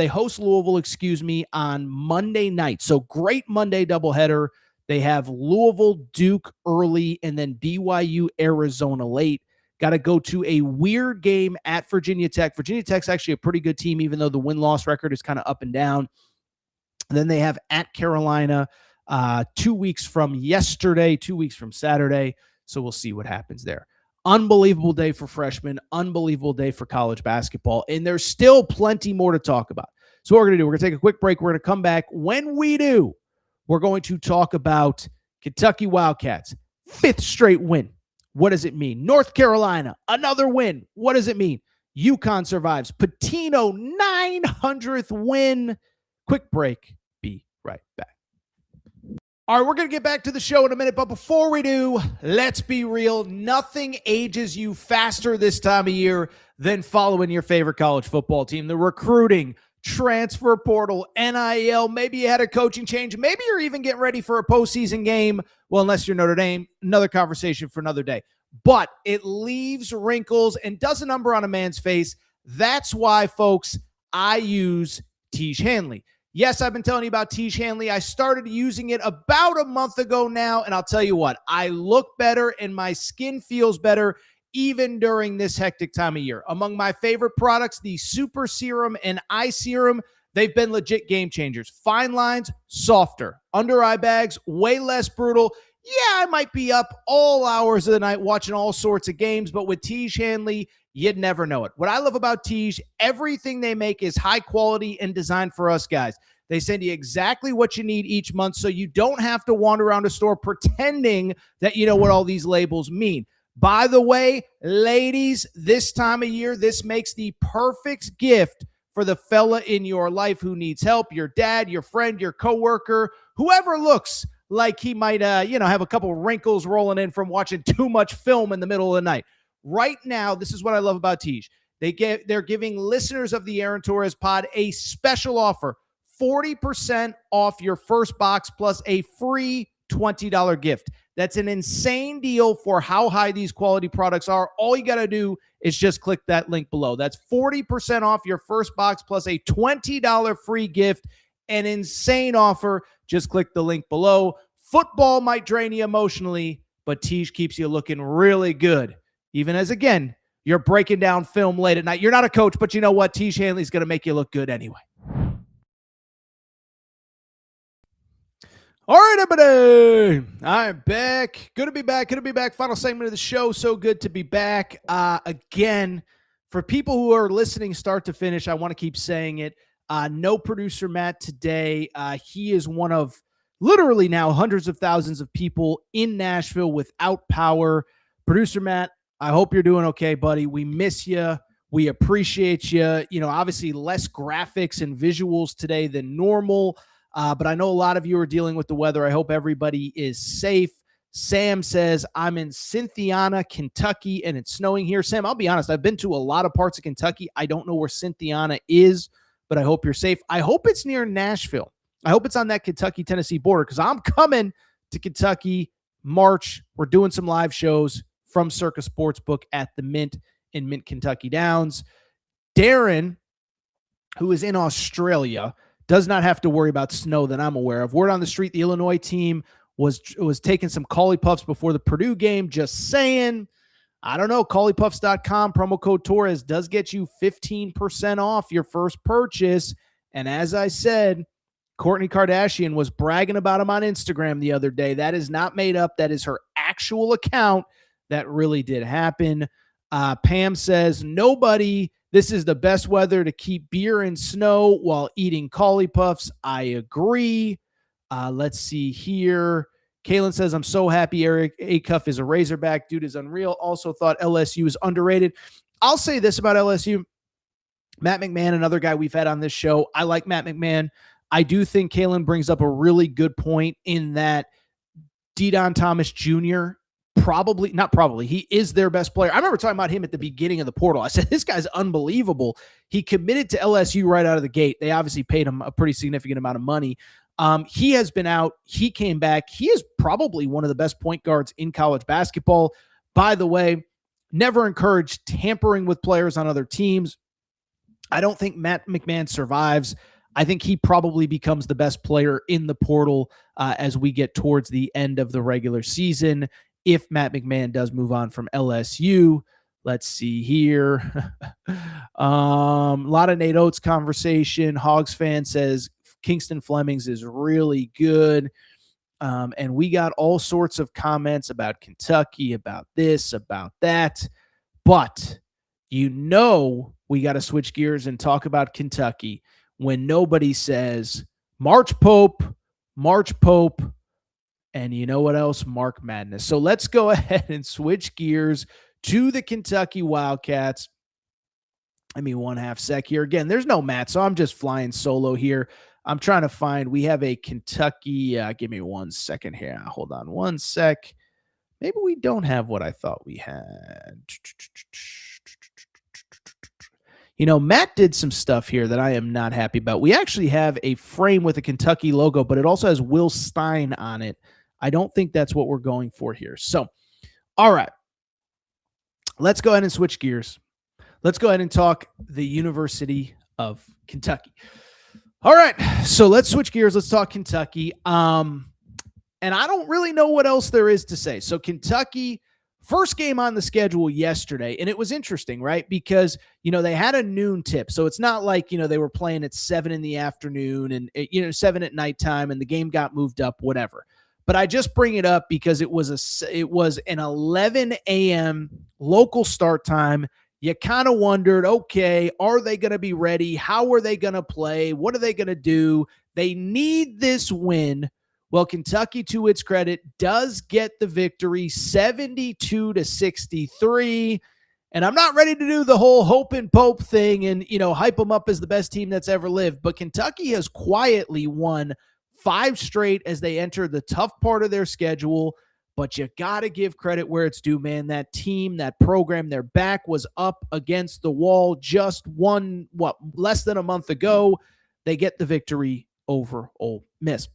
host Louisville, on Monday night. So great Monday doubleheader. They have Louisville, Duke early, and then BYU, Arizona late. Got to go to a weird game at Virginia Tech. Virginia Tech's actually a pretty good team, even though the win-loss record is kind of up and down. And then they have at Carolina 2 weeks from yesterday, 2 weeks from Saturday. So we'll see what happens there. Unbelievable day for freshmen, unbelievable day for college basketball, and there's still plenty more to talk about. So what we're going to do, we're going to take a quick break. We're going to come back. When we do, we're going to talk about Kentucky Wildcats, 5th straight win. What does it mean? North Carolina, another win. What does it mean? UConn survives. Patino, 900th win. Quick break. Be right back. All right, we're going to get back to the show in a minute, but before we do, let's be real. Nothing ages you faster this time of year than following your favorite college football team. The recruiting, transfer portal, NIL, maybe you had a coaching change, maybe you're even getting ready for a postseason game. Well, unless you're Notre Dame, another conversation for another day. But it leaves wrinkles and does a number on a man's face. That's why, folks, I use Tiege Hanley. Yes, I've been telling you about Tiege Hanley. I started using it about a month ago now, and I'll tell you what, I look better and my skin feels better even during this hectic time of year. Among my favorite products, the Super Serum and Eye Serum, they've been legit game changers. Fine lines, softer. Under eye bags, way less brutal. Yeah, I might be up all hours of the night watching all sorts of games, but with Tiege Hanley, you'd never know it. What I love about Tiege, everything they make is high quality and designed for us guys. They send you exactly what you need each month, so you don't have to wander around a store pretending that you know what all these labels mean. By the way, ladies, this time of year, this makes the perfect gift for the fella in your life who needs help, your dad, your friend, your coworker, whoever looks like he might have a couple wrinkles rolling in from watching too much film in the middle of the night. Right now, this is what I love about Tiege. They're giving listeners of the Aaron Torres pod a special offer, 40% off your first box plus a free $20 gift. That's an insane deal for how high these quality products are. All you got to do is just click that link below. That's 40% off your first box plus a $20 free gift. An insane offer. Just click the link below. Football might drain you emotionally, but Tiege keeps you looking really good. Even as, again, you're breaking down film late at night. You're not a coach, but you know what? Tiege Hanley's going to make you look good anyway. All right, everybody. I'm back. Good to be back. Good to be back. Final segment of the show. So good to be back. Again, for people who are listening start to finish, I want to keep saying it. No producer Matt today. He is one of literally now hundreds of thousands of people in Nashville without power. Producer Matt, I hope you're doing okay, buddy. We miss you. We appreciate you. You know, obviously less graphics and visuals today than normal. But I know a lot of you are dealing with the weather. I hope everybody is safe. Sam says, I'm in Cynthiana, Kentucky, and it's snowing here. Sam, I'll be honest. I've been to a lot of parts of Kentucky. I don't know where Cynthiana is, but I hope you're safe. I hope it's near Nashville. I hope it's on that Kentucky-Tennessee border because I'm coming to Kentucky March. We're doing some live shows from Circa Sportsbook at the Mint in Mint, Kentucky Downs. Darren, who is in Australia, does not have to worry about snow that I'm aware of. Word on the street, the Illinois team was taking some Cauley Puffs before the Purdue game. Just saying. I don't know. CauleyPuffs.com, promo code Torres does get you 15% off your first purchase. And as I said, Kourtney Kardashian was bragging about him on Instagram the other day. That is not made up. That is her actual account. That really did happen. Pam says, this is the best weather to keep beer and snow while eating Cauley Puffs. I agree. Let's see here. Kaylin says, I'm so happy Eric Acuff is a Razorback. Dude is unreal. Also thought LSU is underrated. I'll say this about LSU. Matt McMahon, another guy we've had on this show. I like Matt McMahon. I do think Kaylin brings up a really good point in that De'Don Thomas Jr. he is their best player. I remember talking about him at the beginning of the portal. I said, this guy's unbelievable. He committed to LSU right out of the gate. They obviously paid him a pretty significant amount of money. He has been out. He came back. He is probably one of the best point guards in college basketball. By the way, never encourage tampering with players on other teams. I don't think Matt McMahon survives. I think he probably becomes the best player in the portal as we get towards the end of the regular season. If Matt McMahon does move on from LSU, let's see here. A lot of Nate Oates conversation. Hogs fan says Kingston Flemings is really good. And we got all sorts of comments about Kentucky, about this, about that. But we got to switch gears and talk about Kentucky when nobody says March Pope, and you know what else? Mark Madness. So let's go ahead and switch gears to the Kentucky Wildcats. Give me 1/2 sec here. Again, there's no Matt, so I'm just flying solo here. I'm trying to find, we have a Kentucky, give me 1 second here. Hold on 1 sec. Maybe we don't have what I thought we had. Matt did some stuff here that I am not happy about. We actually have a frame with a Kentucky logo, but it also has Will Stein on it. I don't think that's what we're going for here. So, all right. Let's go ahead and switch gears. Let's go ahead and talk the University of Kentucky. All right. So let's switch gears. Let's talk Kentucky. And I don't really know what else there is to say. So Kentucky, first game on the schedule yesterday, and it was interesting, right? Because, they had a noon tip. So it's not like, they were playing at 7 in the afternoon and, 7 at nighttime and the game got moved up, whatever. But I just bring it up because it was an 11 a.m. local start time. You kind of wondered, okay, are they going to be ready? How are they going to play? What are they going to do? They need this win. Well, Kentucky, to its credit, does get the victory, 72-63. And I'm not ready to do the whole Hope and Pope thing and, hype them up as the best team that's ever lived. But Kentucky has quietly won 5 straight as they enter the tough part of their schedule. But you got to give credit where it's due, man. That team, that program, their back was up against the wall just less than a month ago. They get the victory over Ole Miss.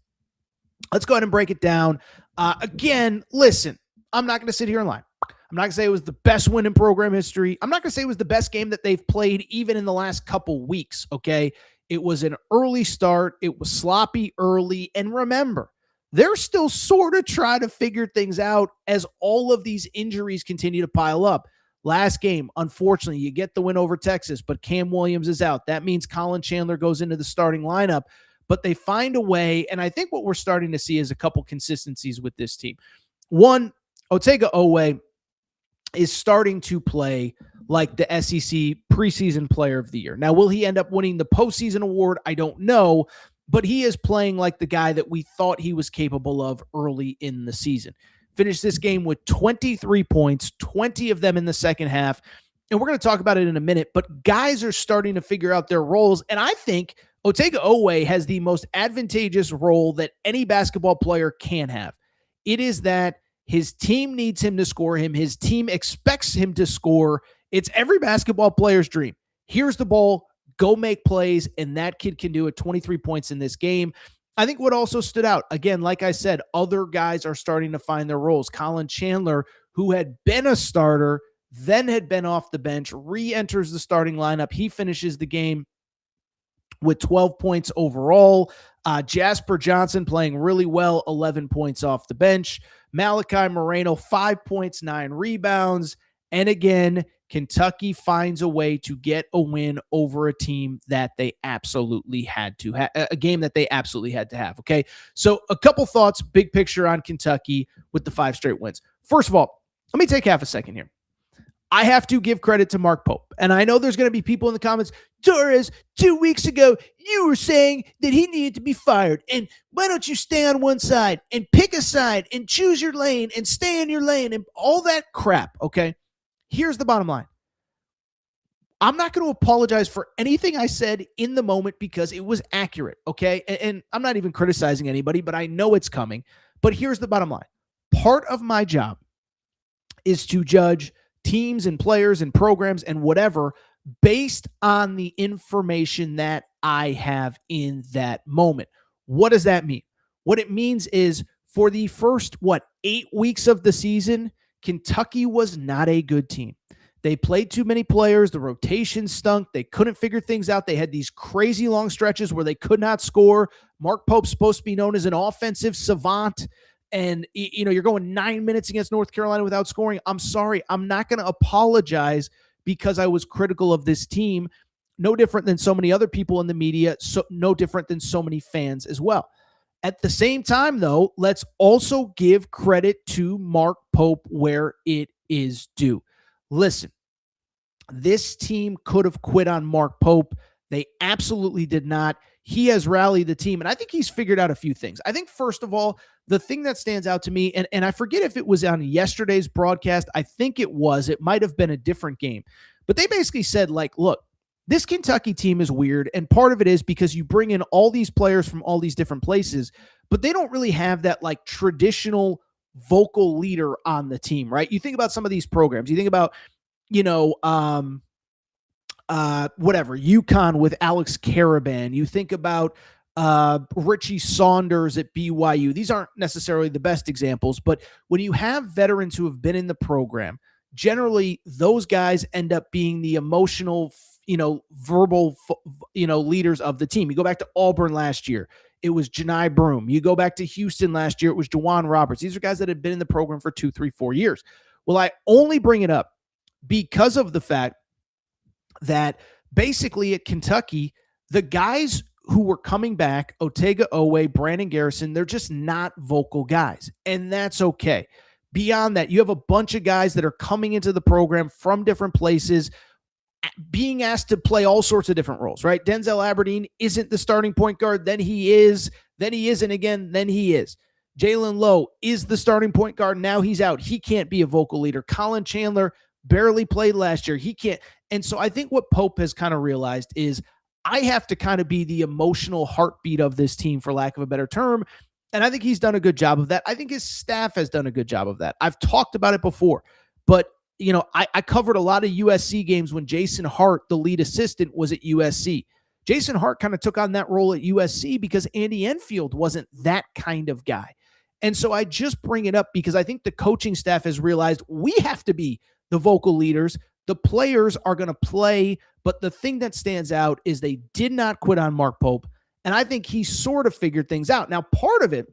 Let's go ahead and break it down. Again, listen, I'm not going to sit here and lie. I'm not going to say it was the best win in program history. I'm not going to say it was the best game that they've played even in the last couple weeks, okay? It was an early start. It was sloppy early. And remember, they're still sort of trying to figure things out as all of these injuries continue to pile up. Last game, unfortunately, you get the win over Texas, but Cam Williams is out. That means Colin Chandler goes into the starting lineup, but they find a way, and I think what we're starting to see is a couple consistencies with this team. One, Otega Oweh is starting to play like the SEC preseason player of the year. Now, will he end up winning the postseason award? I don't know, but he is playing like the guy that we thought he was capable of early in the season. Finished this game with 23 points, 20 of them in the second half. And we're going to talk about it in a minute, but guys are starting to figure out their roles. And I think Otega Oweh has the most advantageous role that any basketball player can have. It is that his team needs him to score him. His team expects him to score. It's every basketball player's dream. Here's the ball. Go make plays, and that kid can do it. 23 points in this game. I think what also stood out, again, like I said, other guys are starting to find their roles. Colin Chandler, who had been a starter, then had been off the bench, re-enters the starting lineup. He finishes the game with 12 points overall. Jasper Johnson playing really well, 11 points off the bench. Malachi Moreno, 5 points, 9 rebounds. And again, Kentucky finds a way to get a win over a team that they absolutely had to have, a game that they absolutely had to have. Okay. So a couple thoughts, big picture on Kentucky with the 5 straight wins. First of all, let me take half a second here. I have to give credit to Mark Pope. And I know there's going to be people in the comments, Torres, 2 weeks ago, you were saying that he needed to be fired. And why don't you stay on one side and pick a side and choose your lane and stay in your lane and all that crap. Okay. Here's the bottom line. I'm not going to apologize for anything I said in the moment because it was accurate, okay? And I'm not even criticizing anybody, but I know it's coming. But here's the bottom line. Part of my job is to judge teams and players and programs and whatever based on the information that I have in that moment. What does that mean? What it means is for the first, 8 weeks of the season, Kentucky was not a good team. They played too many players. The rotation stunk. They couldn't figure things out. They had these crazy long stretches where they could not score. Mark Pope's supposed to be known as an offensive savant. And, you're going 9 minutes against North Carolina without scoring. I'm sorry. I'm not going to apologize because I was critical of this team. No different than so many other people in the media. So no different than so many fans as well. At the same time, though, let's also give credit to Mark Pope where it is due. Listen, this team could have quit on Mark Pope. They absolutely did not. He has rallied the team, and I think he's figured out a few things. I think, first of all, the thing that stands out to me, and I forget if it was on yesterday's broadcast. I think it was. It might have been a different game. But they basically said, look, this Kentucky team is weird, and part of it is because you bring in all these players from all these different places, but they don't really have that traditional vocal leader on the team, right? You think about some of these programs. You think about, UConn with Alex Caravan. You think about Richie Saunders at BYU. These aren't necessarily the best examples, but when you have veterans who have been in the program, generally those guys end up being the emotional, verbal, leaders of the team. You go back to Auburn last year, it was Janai Broom. You go back to Houston last year, it was Juwan Roberts. These are guys that have been in the program for 2, 3, 4 years. Well, I only bring it up because of the fact that basically at Kentucky, the guys who were coming back, Otega Owe, Brandon Garrison, they're just not vocal guys, and that's okay. Beyond that, you have a bunch of guys that are coming into the program from different places, being asked to play all sorts of different roles, right? Denzel Aberdeen isn't the starting point guard, then he is, then he isn't again, then he is. Jalen Lowe is the starting point guard, now he's out. He can't be a vocal leader. Colin Chandler barely played last year. He can't. And so I think what Pope has kind of realized is I have to kind of be the emotional heartbeat of this team, for lack of a better term. And I think he's done a good job of that. I think his staff has done a good job of that. I've talked about it before, but I covered a lot of USC games when Jason Hart, the lead assistant, was at USC. Jason Hart kind of took on that role at USC because Andy Enfield wasn't that kind of guy. And so I just bring it up because I think the coaching staff has realized we have to be the vocal leaders. The players are going to play, but the thing that stands out is they did not quit on Mark Pope, and I think he sort of figured things out. Now, part of it,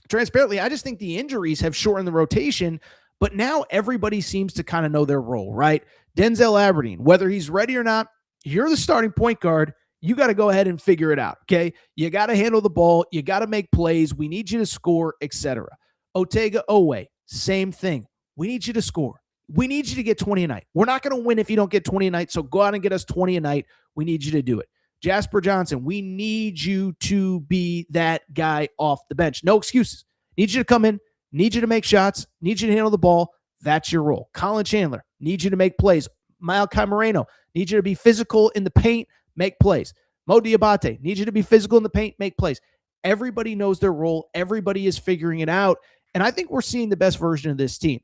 transparently, I just think the injuries have shortened the rotation, but now everybody seems to kind of know their role, right? Denzel Aberdeen, whether he's ready or not, you're the starting point guard. You got to go ahead and figure it out, okay? You got to handle the ball. You got to make plays. We need you to score, etc. Otega Owe, same thing. We need you to score. We need you to get 20 a night. We're not going to win if you don't get 20 a night, so go out and get us 20 a night. We need you to do it. Jasper Johnson, we need you to be that guy off the bench. No excuses. Need you to come in, need you to make shots, need you to handle the ball. That's your role. Colin Chandler, need you to make plays. Malachi Moreno, need you to be physical in the paint, make plays. Mo Diabate, need you to be physical in the paint, make plays. Everybody knows their role. Everybody is figuring it out, and I think we're seeing the best version of this team.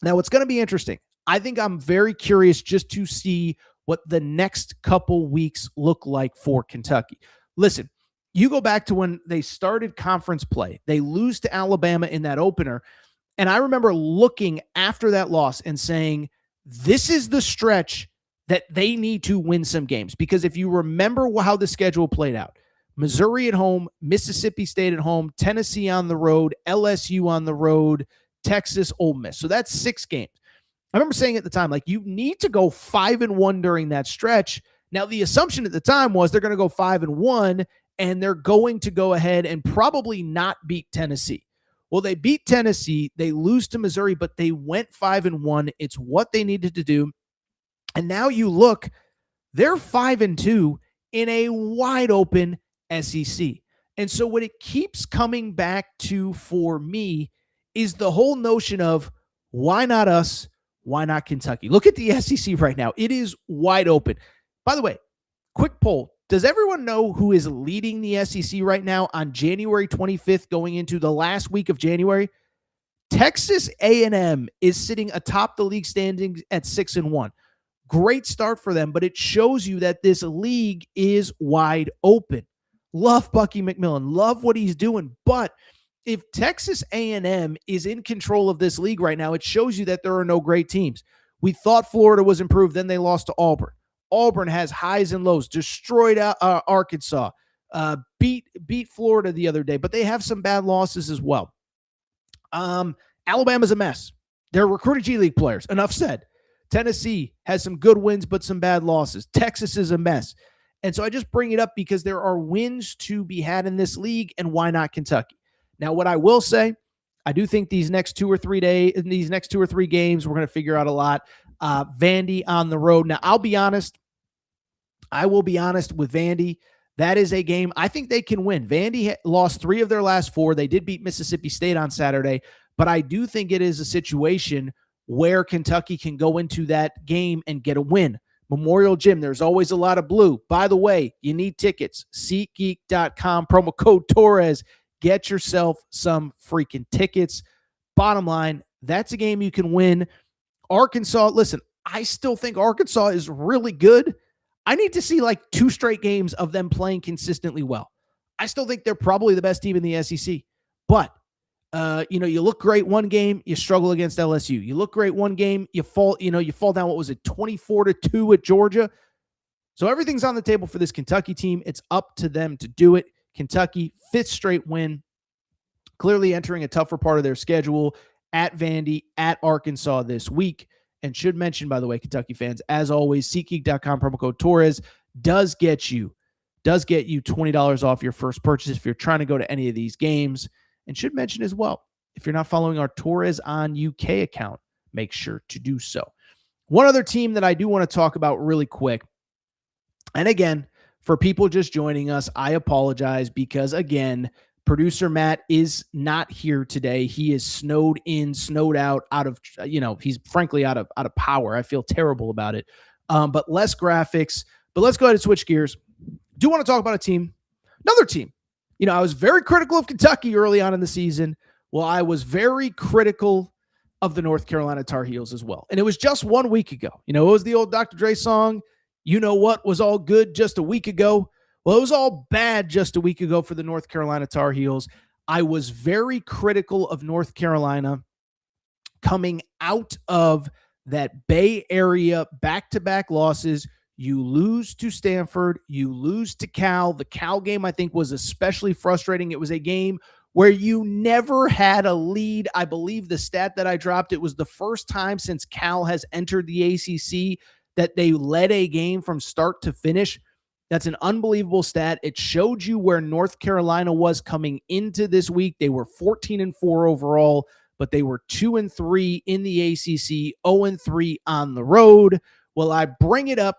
Now, what's going to be interesting, I think I'm very curious just to see what the next couple weeks look like for Kentucky. Listen, you go back to when they started conference play. They lose to Alabama in that opener, and I remember looking after that loss and saying, this is the stretch that they need to win some games. Because if you remember how the schedule played out, Missouri at home, Mississippi State at home, Tennessee on the road, LSU on the road, Texas, Ole Miss. So that's 6 games. I remember saying at the time, you need to go 5-1 during that stretch. Now, the assumption at the time was they're going to go 5-1, and they're going to go ahead and probably not beat Tennessee. Well, they beat Tennessee. They lose to Missouri, but they went 5-1. It's what they needed to do. And now you look, they're 5-2 in a wide open SEC. And so what it keeps coming back to for me is the whole notion of why not us? Why not Kentucky? Look at the SEC right now. It is wide open. By the way, quick poll. Does everyone know who is leading the SEC right now on January 25th going into the last week of January? Texas A&M is sitting atop the league standings at 6-1. Great start for them, but it shows you that this league is wide open. Love Bucky McMillan. Love what he's doing. But if Texas A&M is in control of this league right now, it shows you that there are no great teams. We thought Florida was improved. Then they lost to Auburn. Auburn has highs and lows, destroyed Arkansas, beat Florida the other day, but they have some bad losses as well. Alabama's a mess. They're recruited G League players. Enough said. Tennessee has some good wins, but some bad losses. Texas is a mess. And so I just bring it up because there are wins to be had in this league, and why not Kentucky? Now, what I will say, I do think these next 2 or 3 games, we're going to figure out a lot. Vandy on the road. Now, I will be honest with Vandy. That is a game I think they can win. Vandy lost 3 of their last 4. They did beat Mississippi State on Saturday, but I do think it is a situation where Kentucky can go into that game and get a win. Memorial Gym, there's always a lot of blue. By the way, you need tickets. SeatGeek.com, promo code Torres. Get yourself some freaking tickets. Bottom line, that's a game you can win. Arkansas, listen, I still think Arkansas is really good. I need to see like 2 straight games of them playing consistently well. I still think they're probably the best team in the SEC. But, you look great one game, you struggle against LSU. You look great one game, you fall down, 24-2 at Georgia. So everything's on the table for this Kentucky team. It's up to them to do it. Kentucky, 5th straight win, clearly entering a tougher part of their schedule at Vandy, at Arkansas this week. And should mention, by the way, Kentucky fans, as always, SeatGeek.com, promo code Torres does get you $20 off your first purchase if you're trying to go to any of these games. And should mention as well, if you're not following our Torres on UK account, make sure to do so. One other team that I do want to talk about really quick, and again, for people just joining us, I apologize because, again, producer Matt is not here today. He is snowed out he's frankly out of power. I feel terrible about it. But less graphics. But let's go ahead and switch gears. Do want to talk about another team. I was very critical of Kentucky early on in the season. Well, I was very critical of the North Carolina Tar Heels as well. And it was just 1 week ago. It was the old Dr. Dre song, "You know what was all good just a week ago." Well, it was all bad just a week ago for the North Carolina Tar Heels. I was very critical of North Carolina coming out of that Bay Area back-to-back losses. You lose to Stanford. You lose to Cal. The Cal game, I think, was especially frustrating. It was a game where you never had a lead. I believe the stat that I dropped, it was the first time since Cal has entered the ACC that they led a game from start to finish. That's an unbelievable stat. It showed you where North Carolina was coming into this week. They were 14-4 overall, but they were 2-3 in the ACC, 0-3 on the road. Well, I bring it up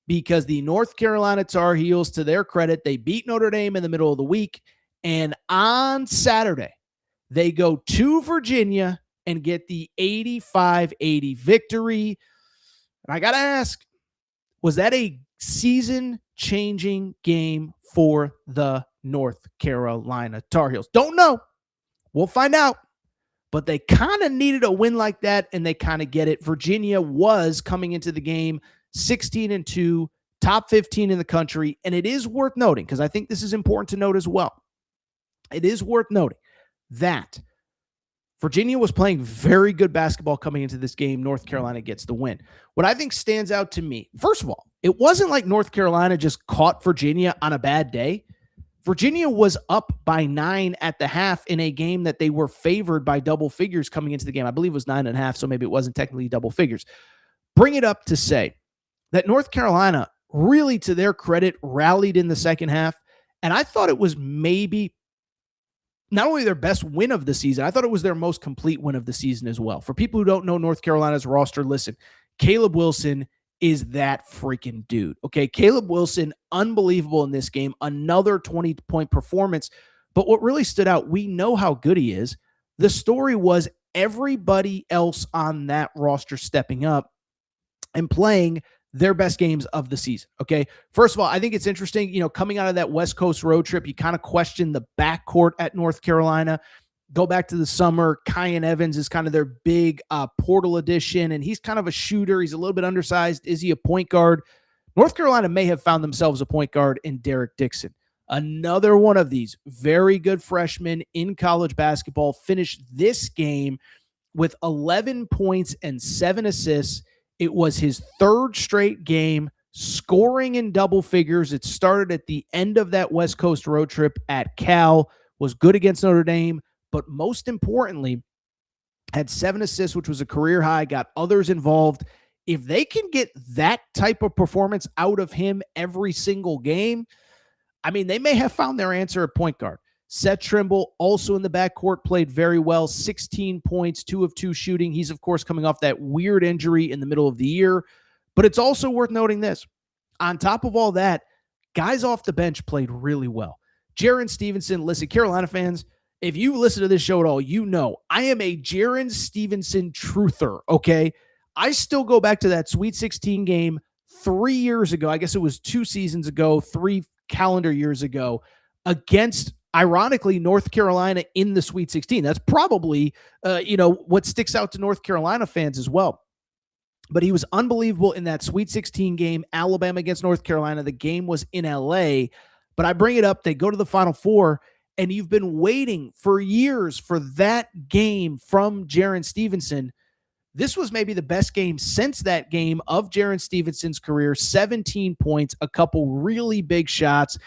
because the North Carolina Tar Heels, to their credit, they beat Notre Dame in the middle of the week. And on Saturday, they go to Virginia and get the 85-80 victory. And I got to ask, was that a season-changing game for the North Carolina Tar Heels? Don't know. We'll find out. But they kind of needed a win like that, and they kind of get it. Virginia was coming into the game 16-2, top 15 in the country. And it is worth noting, because I think this is important to note as well. It is worth noting that Virginia was playing very good basketball coming into this game. North Carolina gets the win. What I think stands out to me, first of all, it wasn't like North Carolina just caught Virginia on a bad day. Virginia was up by 9 at the half in a game that they were favored by double figures coming into the game. I believe it was 9.5, so maybe it wasn't technically double figures. Bring it up to say that North Carolina, really to their credit, rallied in the second half. And I thought it was maybe not only their best win of the season, I thought it was their most complete win of the season as well. For people who don't know North Carolina's roster, listen, Caleb Wilson is that freaking dude. Okay, Caleb Wilson, unbelievable in this game. Another 20-point performance. But what really stood out, we know how good he is. The story was everybody else on that roster stepping up and playing their best games of the season. Okay. First of all, I think it's interesting, coming out of that West Coast road trip, you kind of question the backcourt at North Carolina. Go back to the summer. Kyan Evans is kind of their big portal addition, and he's kind of a shooter. He's a little bit undersized. Is he a point guard? North Carolina may have found themselves a point guard in Derek Dixon. Another one of these very good freshmen in college basketball finished this game with 11 points and 7 assists. It was his third straight game scoring in double figures. It started at the end of that West Coast road trip at Cal, was good against Notre Dame, but most importantly, had 7 assists, which was a career high, got others involved. If they can get that type of performance out of him every single game, I mean, they may have found their answer at point guard. Seth Trimble, also in the backcourt, played very well. 16 points, 2 of 2 shooting. He's, of course, coming off that weird injury in the middle of the year. But it's also worth noting this. On top of all that, guys off the bench played really well. Jaren Stevenson, listen, Carolina fans, if you listen to this show at all, you know I am a Jaren Stevenson truther, okay? I still go back to that Sweet 16 game 3 years ago. I guess it was 2 seasons ago, 3 calendar years ago, against, ironically, North Carolina in the Sweet 16. That's probably, what sticks out to North Carolina fans as well. But he was unbelievable in that Sweet 16 game, Alabama against North Carolina. The game was in LA, but I bring it up. They go to the Final Four, and you've been waiting for years for that game from Jaren Stevenson. This was maybe the best game since that game of Jaren Stevenson's career. 17 points, a couple really big shots.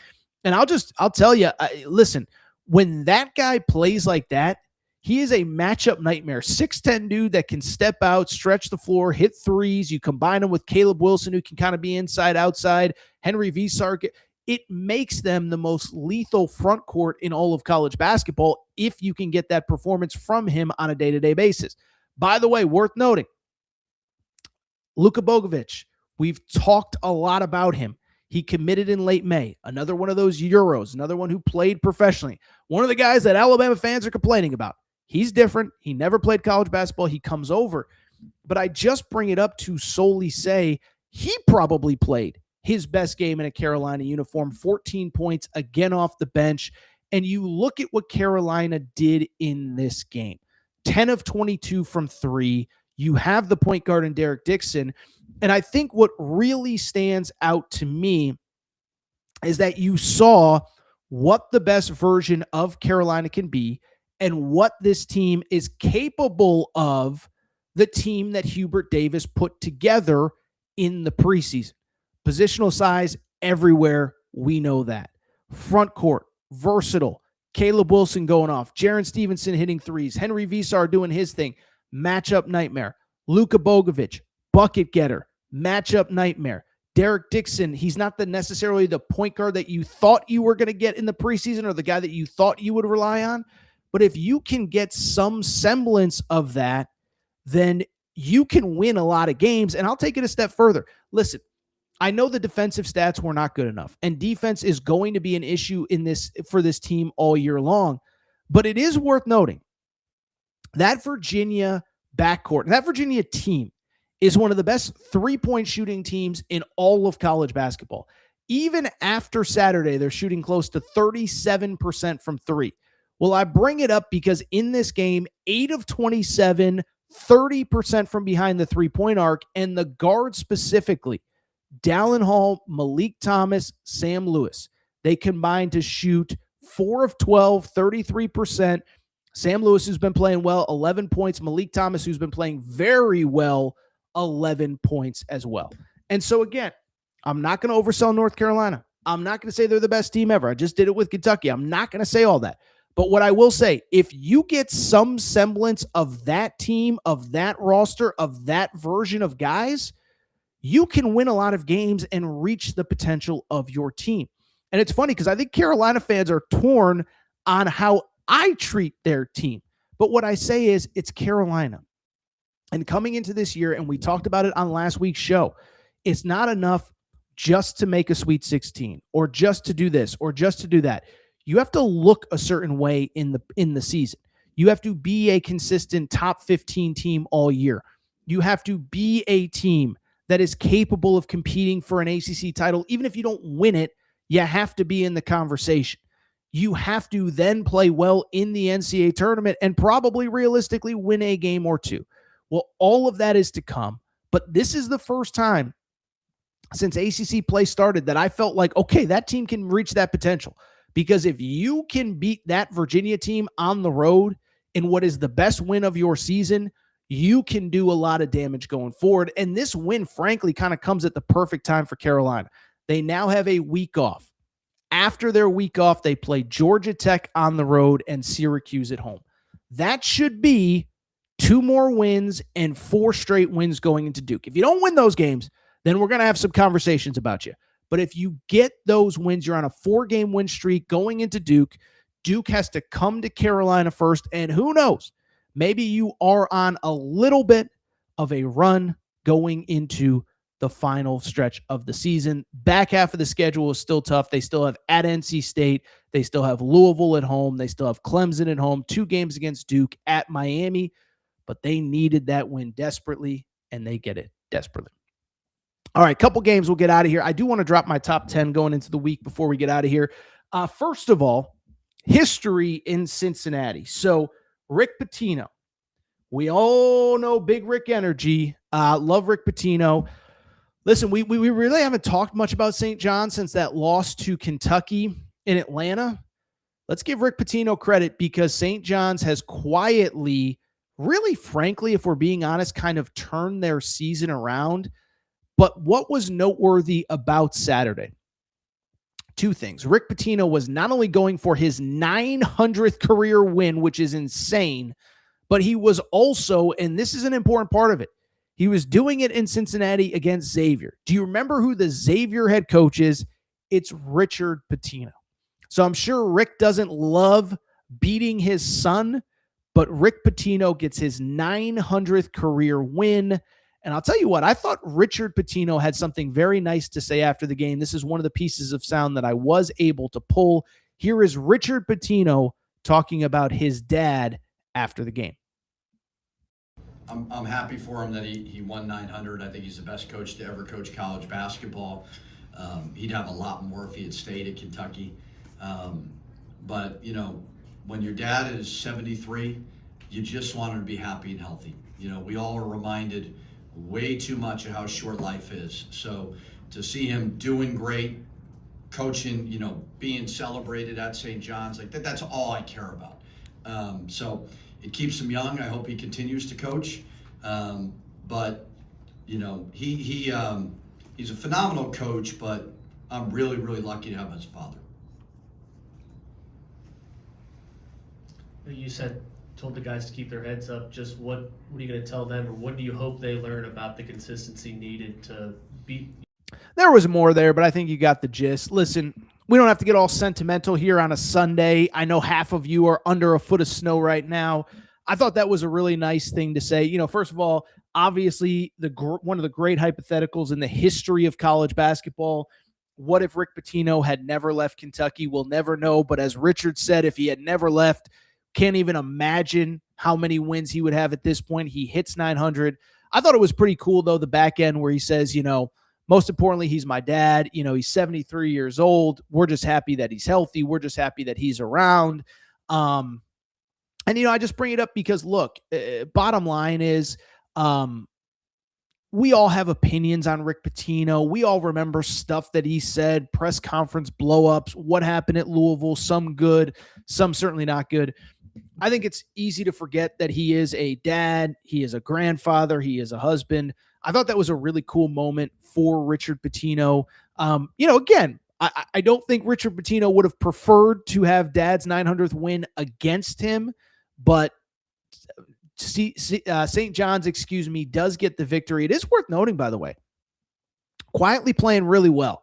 And I'll tell you, listen, when that guy plays like that, he is a matchup nightmare. 6'10" dude that can step out, stretch the floor, hit threes. You combine him with Caleb Wilson, who can kind of be inside, outside. Henry Visar. It makes them the most lethal front court in all of college basketball if you can get that performance from him on a day-to-day basis. By the way, worth noting, Luka Bogovic, we've talked a lot about him. He committed in late May. Another one of those Euros, another one who played professionally. One of the guys that Alabama fans are complaining about. He's different. He never played college basketball. He comes over. But I just bring it up to solely say he probably played his best game in a Carolina uniform. 14 points, again off the bench. And you look at what Carolina did in this game. 10 of 22 from 3. You have the point guard in Derek Dixon. And I think what really stands out to me is that you saw what the best version of Carolina can be and what this team is capable of, the team that Hubert Davis put together in the preseason. Positional size everywhere. We know that. Front court, versatile. Caleb Wilson going off. Jaren Stevenson hitting threes. Henry Visar doing his thing. Matchup nightmare. Luka Bogovic, bucket getter. Matchup nightmare. Derek Dixon, he's not necessarily the point guard that you thought you were going to get in the preseason or the guy that you thought you would rely on. But if you can get some semblance of that, then you can win a lot of games. And I'll take it a step further. Listen, I know the defensive stats were not good enough, and defense is going to be an issue for this team all year long. But it is worth noting that Virginia backcourt, and that Virginia team is one of the best three-point shooting teams in all of college basketball. Even after Saturday, they're shooting close to 37% from 3. Well, I bring it up because in this game, 8 of 27, 30% from behind the three-point arc, and the guards specifically, Dallin Hall, Malik Thomas, Sam Lewis, they combined to shoot 4 of 12, 33%. Sam Lewis, who's been playing well, 11 points. Malik Thomas, who's been playing very well, 11 points as well. And so, again, I'm not going to oversell North Carolina. I'm not going to say they're the best team ever. I just did it with Kentucky. I'm not going to say all that. But what I will say, if you get some semblance of that team, of that roster, of that version of guys, you can win a lot of games and reach the potential of your team. And it's funny because I think Carolina fans are torn on how I treat their team. But what I say is it's Carolina. And coming into this year, and we talked about it on last week's show, it's not enough just to make a Sweet 16 or just to do this or just to do that. You have to look a certain way in the season. You have to be a consistent top 15 team all year. You have to be a team that is capable of competing for an ACC title. Even if you don't win it, you have to be in the conversation. You have to then play well in the NCAA tournament and probably realistically win a game or two. Well, all of that is to come, but this is the first time since ACC play started that I felt like, okay, that team can reach that potential. Because if you can beat that Virginia team on the road in what is the best win of your season, you can do a lot of damage going forward. And this win, frankly, kind of comes at the perfect time for Carolina. They now have a week off. After their week off, they play Georgia Tech on the road and Syracuse at home. That should be 2 more wins and 4 straight wins going into Duke. If you don't win those games, then we're going to have some conversations about you. But if you get those wins, you're on a 4-game win streak going into Duke. Duke has to come to Carolina first, and who knows? Maybe you are on a little bit of a run going into the final stretch of the season. Back half of the schedule is still tough. They still have at NC State. They still have Louisville at home. They still have Clemson at home. 2 games against Duke at Miami. But they needed that win desperately, and they get it desperately. All right, couple games we'll get out of here. I do want to drop my top 10 going into the week before we get out of here. First of all, history in Cincinnati. So Rick Pitino. We all know Big Rick energy. Love Rick Pitino. Listen, we really haven't talked much about St. John since that loss to Kentucky in Atlanta. Let's give Rick Pitino credit because St. John's has quietly, really frankly, if we're being honest, kind of turned their season around. But what was noteworthy about Saturday? 2 things. Rick Pitino was not only going for his 900th career win, which is insane, but he was also, and this is an important part of it, he was doing it in Cincinnati against Xavier. Do you remember who the Xavier head coach is? It's Richard Pitino. So I'm sure Rick doesn't love beating his son, but Rick Pitino gets his 900th career win. And I'll tell you what, I thought Richard Pitino had something very nice to say after the game. This is one of the pieces of sound that I was able to pull. Here is Richard Pitino talking about his dad after the game. I'm happy for him that he won 900. I think he's the best coach to ever coach college basketball. He'd have a lot more if he had stayed at Kentucky. But, you know, when your dad is 73, you just want him to be happy and healthy. You know, we all are reminded way too much of how short life is. So to see him doing great, coaching, you know, being celebrated at St. John's, like that's all I care about. So it keeps him young. I hope he continues to coach. But you know, he's a phenomenal coach, but I'm really, really lucky to have him as a father. You told the guys to keep their heads up. Just what are you going to tell them, or what do you hope they learn about the consistency needed to beat? There was more there, but I think you got the gist. Listen, we don't have to get all sentimental here on a Sunday. I know half of you are under a foot of snow right now. I thought that was a really nice thing to say. You know, first of all, obviously one of the great hypotheticals in the history of college basketball. What if Rick Pitino had never left Kentucky? We'll never know. But as Richard said, if he had never left, can't even imagine how many wins he would have at this point. He hits 900. I thought it was pretty cool, though, the back end where he says, you know, most importantly, he's my dad. You know, he's 73 years old. We're just happy that he's healthy. We're just happy that he's around. And, you know, I just bring it up because, look, bottom line is we all have opinions on Rick Pitino. We all remember stuff that he said, press conference blow-ups, what happened at Louisville, some good, some certainly not good. I think it's easy to forget that he is a dad, he is a grandfather, he is a husband. I thought that was a really cool moment for Richard Pitino. You know, again, I don't think Richard Pitino would have preferred to have dad's 900th win against him, but St. John's, does get the victory. It is worth noting, by the way, quietly playing really well.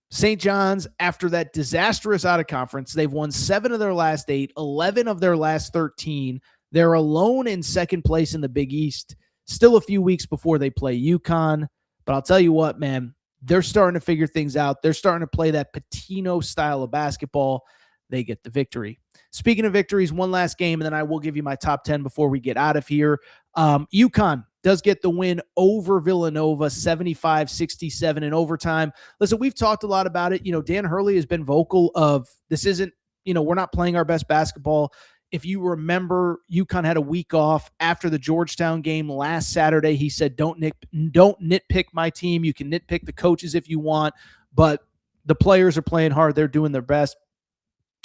St. John's, after that disastrous out of conference, they've won 7 of their last 8, 11 of their last 13. They're alone in second place in the Big East. Still a few weeks before they play UConn. But I'll tell you what, man, they're starting to figure things out. They're starting to play that Pitino style of basketball. They get the victory. Speaking of victories, one last game, and then I will give you my top 10 before we get out of here. UConn does get the win over Villanova, 75-67 in overtime. Listen, we've talked a lot about it. You know, Dan Hurley has been vocal of this isn't, you know, we're not playing our best basketball. If you remember, UConn had a week off after the Georgetown game last Saturday. He said, don't nitpick my team. You can nitpick the coaches if you want, but the players are playing hard. They're doing their best.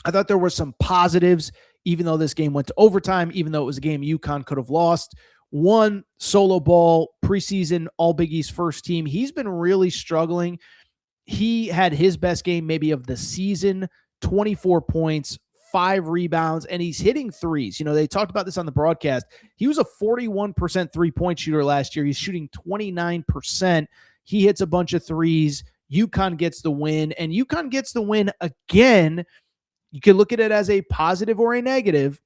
I thought there were some positives, even though this game went to overtime, even though it was a game UConn could have lost. One, Solo Ball, preseason All Big East first team. He's been really struggling. He had his best game maybe of the season, 24 points, 5 rebounds, and he's hitting threes. You know, they talked about this on the broadcast. He was a 41% three-point shooter last year. He's shooting 29%. He hits a bunch of threes. UConn gets the win, and UConn gets the win again. You can look at it as a positive or a negative.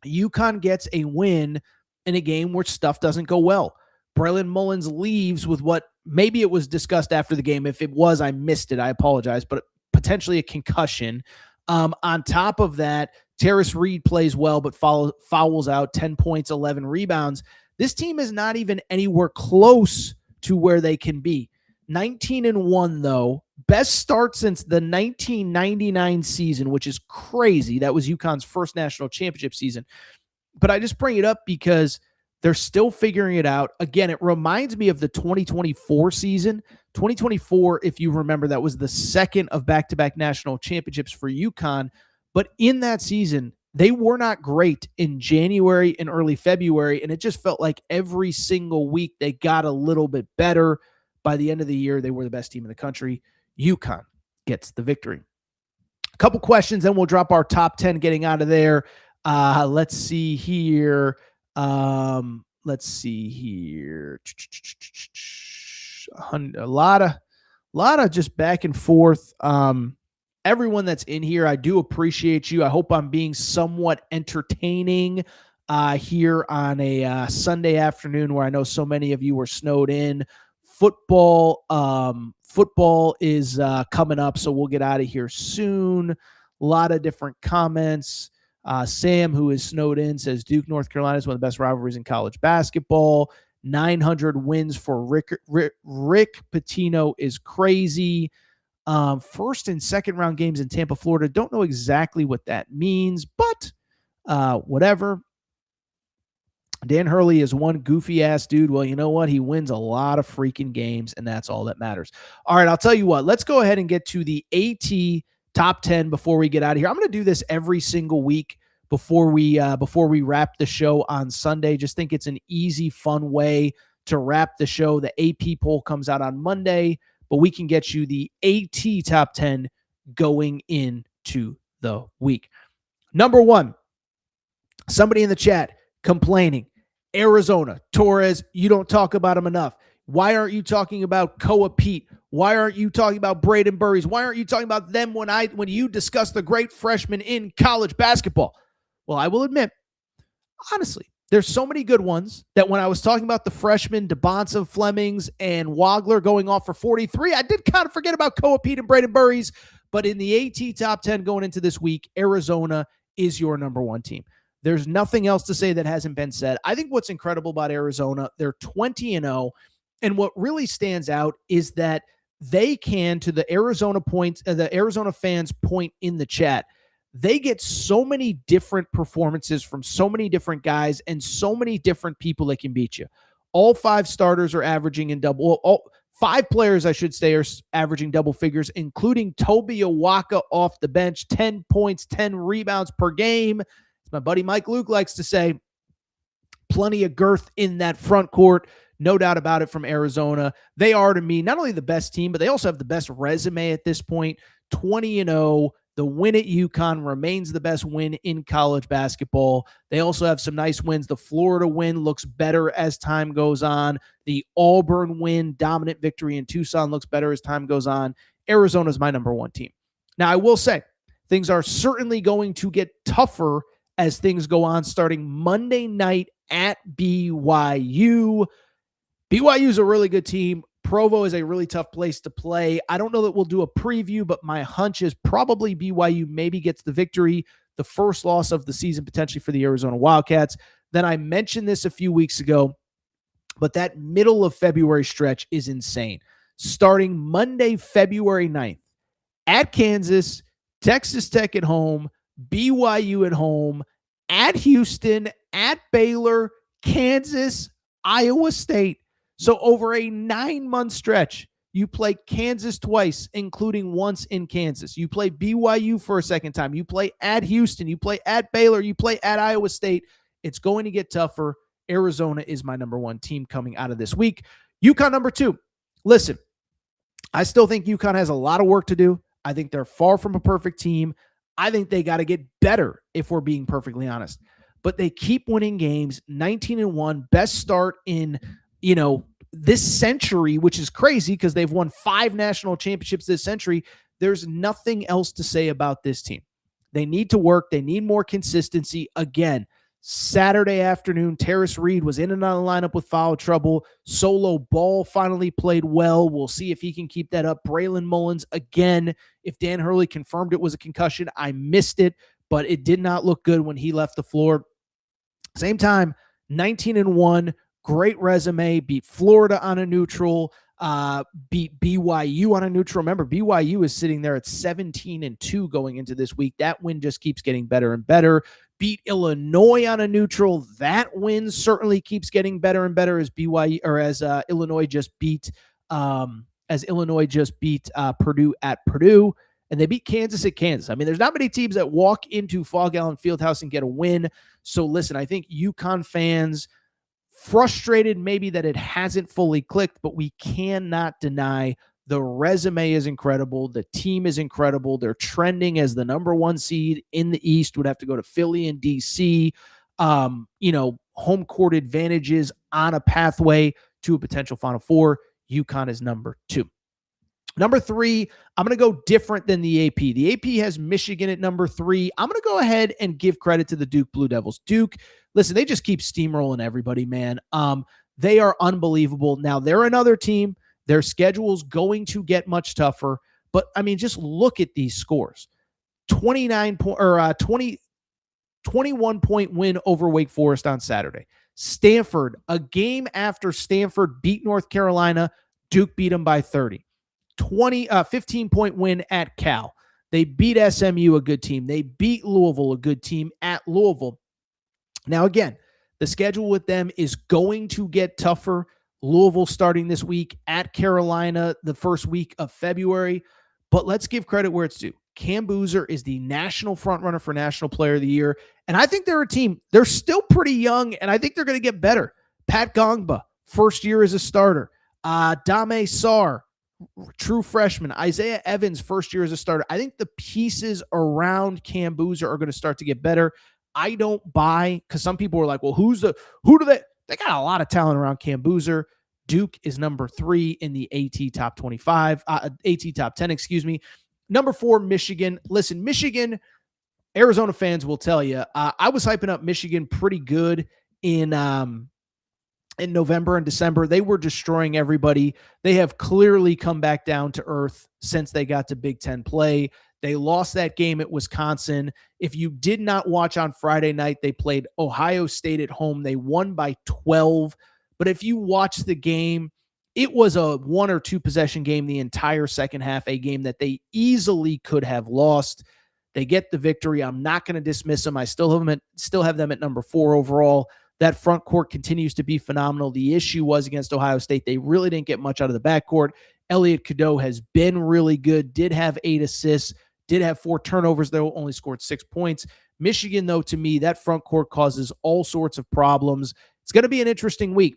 UConn gets a win in a game where stuff doesn't go well. Braylon Mullins leaves with what maybe it was discussed after the game. If it was, I missed it. I apologize, but potentially a concussion. On top of that, Torres Reed plays well, but fouls out, 10 points, 11 rebounds. This team is not even anywhere close to where they can be. 19-1, though. Best start since the 1999 season, which is crazy. That was UConn's first national championship season. But I just bring it up because they're still figuring it out. Again, it reminds me of the 2024 season. 2024, if you remember, that was the second of back-to-back national championships for UConn. But in that season, they were not great in January and early February, and it just felt like every single week they got a little bit better. By the end of the year, they were the best team in the country. UConn gets the victory. A couple questions, then we'll drop our top 10 getting out of there. Let's see here. A lot of just back and forth. Everyone that's in here, I do appreciate you. I hope I'm being somewhat entertaining here on a Sunday afternoon where I know so many of you were snowed in. Football is coming up, so we'll get out of here soon. A lot of different comments. Sam, who is snowed in, says Duke, North Carolina is one of the best rivalries in college basketball. 900 wins for Rick Pitino is crazy. First and second round games in Tampa, Florida. Don't know exactly what that means, but whatever. Dan Hurley is one goofy-ass dude. Well, you know what? He wins a lot of freaking games, and that's all that matters. All right, I'll tell you what. Let's go ahead and get to the AT top 10 before we get out of here. I'm going to do this every single week before we wrap the show on Sunday. Just think it's an easy, fun way to wrap the show. The AP poll comes out on Monday, but we can get you the AT top 10 going into the week. Number 1, somebody in the chat complaining. Arizona, Torres, you don't talk about him enough. Why aren't you talking about Koa Pete? Why aren't you talking about Braden Burries? Why aren't you talking about them when you discuss the great freshmen in college basketball? Well, I will admit, honestly, there's so many good ones that when I was talking about the freshmen, Dybantsa, Flemings, and Wagler going off for 43, I did kind of forget about Koa Pete and Braden Burries. But in the AT top 10 going into this week, Arizona is your number 1 team. There's nothing else to say that hasn't been said. I think what's incredible about Arizona, they're 20-0, and what really stands out is that they can, to the Arizona fans' point in the chat, they get so many different performances from so many different guys and so many different people that can beat you. All 5 starters are averaging in all 5 players, I should say, are averaging double figures, including Toby Awaka off the bench, 10 points, 10 rebounds per game. As my buddy Mike Luke likes to say, plenty of girth in that front court. No doubt about it from Arizona. They are, to me, not only the best team, but they also have the best resume at this point. 20-0. The win at UConn remains the best win in college basketball. They also have some nice wins. The Florida win looks better as time goes on. The Auburn win, dominant victory in Tucson, looks better as time goes on. Arizona is my number 1 team. Now, I will say, things are certainly going to get tougher as things go on, starting Monday night at BYU. BYU is a really good team. Provo is a really tough place to play. I don't know that we'll do a preview, but my hunch is probably BYU maybe gets the victory, the first loss of the season potentially for the Arizona Wildcats. Then I mentioned this a few weeks ago, but that middle of February stretch is insane. Starting Monday, February 9th, at Kansas, Texas Tech at home, BYU at home, at Houston, at Baylor, Kansas, Iowa State. So over a 9-month stretch, you play Kansas twice, including once in Kansas. You play BYU for a second time. You play at Houston. You play at Baylor. You play at Iowa State. It's going to get tougher. Arizona is my number one team coming out of this week. UConn number 2. Listen, I still think UConn has a lot of work to do. I think they're far from a perfect team. I think they got to get better, if we're being perfectly honest. But they keep winning games, 19-1, best start in, this century, which is crazy because they've won 5 national championships this century. There's nothing else to say about this team. They need to work. They need more consistency. Again, Saturday afternoon, Torres Reed was in and out of the lineup with foul trouble. Solo Ball finally played well. We'll see if he can keep that up. Braylon Mullins, again, if Dan Hurley confirmed it was a concussion, I missed it, but it did not look good when he left the floor. Same time, 19-1, great resume, beat Florida on a neutral, beat BYU on a neutral. Remember, BYU is sitting there at 17-2 going into this week. That win just keeps getting better and better. Beat Illinois on a neutral. That win certainly keeps getting better and better as Illinois just beat Purdue at Purdue, and they beat Kansas at Kansas. I mean, there's not many teams that walk into Fog Allen Fieldhouse and get a win. So listen, I think UConn fans frustrated maybe that it hasn't fully clicked, but we cannot deny the resume is incredible. The team is incredible. They're trending as the number 1 seed in the East. Would have to go to Philly and DC. Home court advantages on a pathway to a potential Final Four. UConn is number 2. Number 3, I'm going to go different than the AP. The AP has Michigan at number 3. I'm going to go ahead and give credit to the Duke Blue Devils. Duke, listen, they just keep steamrolling everybody, man. They are unbelievable. Now, they're another team. Their schedule's going to get much tougher. But, I mean, just look at these scores. 21-point win over Wake Forest on Saturday. Stanford, a game after Stanford beat North Carolina, Duke beat them by 30. 15-point win at Cal. They beat SMU, a good team. They beat Louisville, a good team at Louisville. Now, again, the schedule with them is going to get tougher. Louisville starting this week, at Carolina the first week of February. But let's give credit where it's due. Cam Boozer is the national frontrunner for National Player of the Year. And I think they're a team. They're still pretty young, and I think they're going to get better. Pat Gongba, first year as a starter. Dame Sarr, true freshman. Isaiah Evans, first year as a starter. I think the pieces around Cam Boozer are going to start to get better. I don't buy, because some people were like, well, who do they got a lot of talent around Cam Boozer. Duke is number 3 in the AT top 25, AT top 10, excuse me. Number 4, Michigan. Listen, Michigan, Arizona fans will tell you, I was hyping up Michigan pretty good in November and December. They were destroying everybody. They have clearly come back down to earth since they got to Big Ten play. They lost that game at Wisconsin. If you did not watch on Friday night, they played Ohio State at home. They won by 12. But if you watch the game, it was a 1 or 2 possession game the entire second half, a game that they easily could have lost. They get the victory. I'm not going to dismiss them. I still have them at number 4 overall. That front court continues to be phenomenal. The issue was against Ohio State, they really didn't get much out of the backcourt. Elliot Cadeau has been really good, did have 8 assists, did have 4 turnovers, though, only scored 6 points. Michigan, though, to me, that front court causes all sorts of problems. It's going to be an interesting week.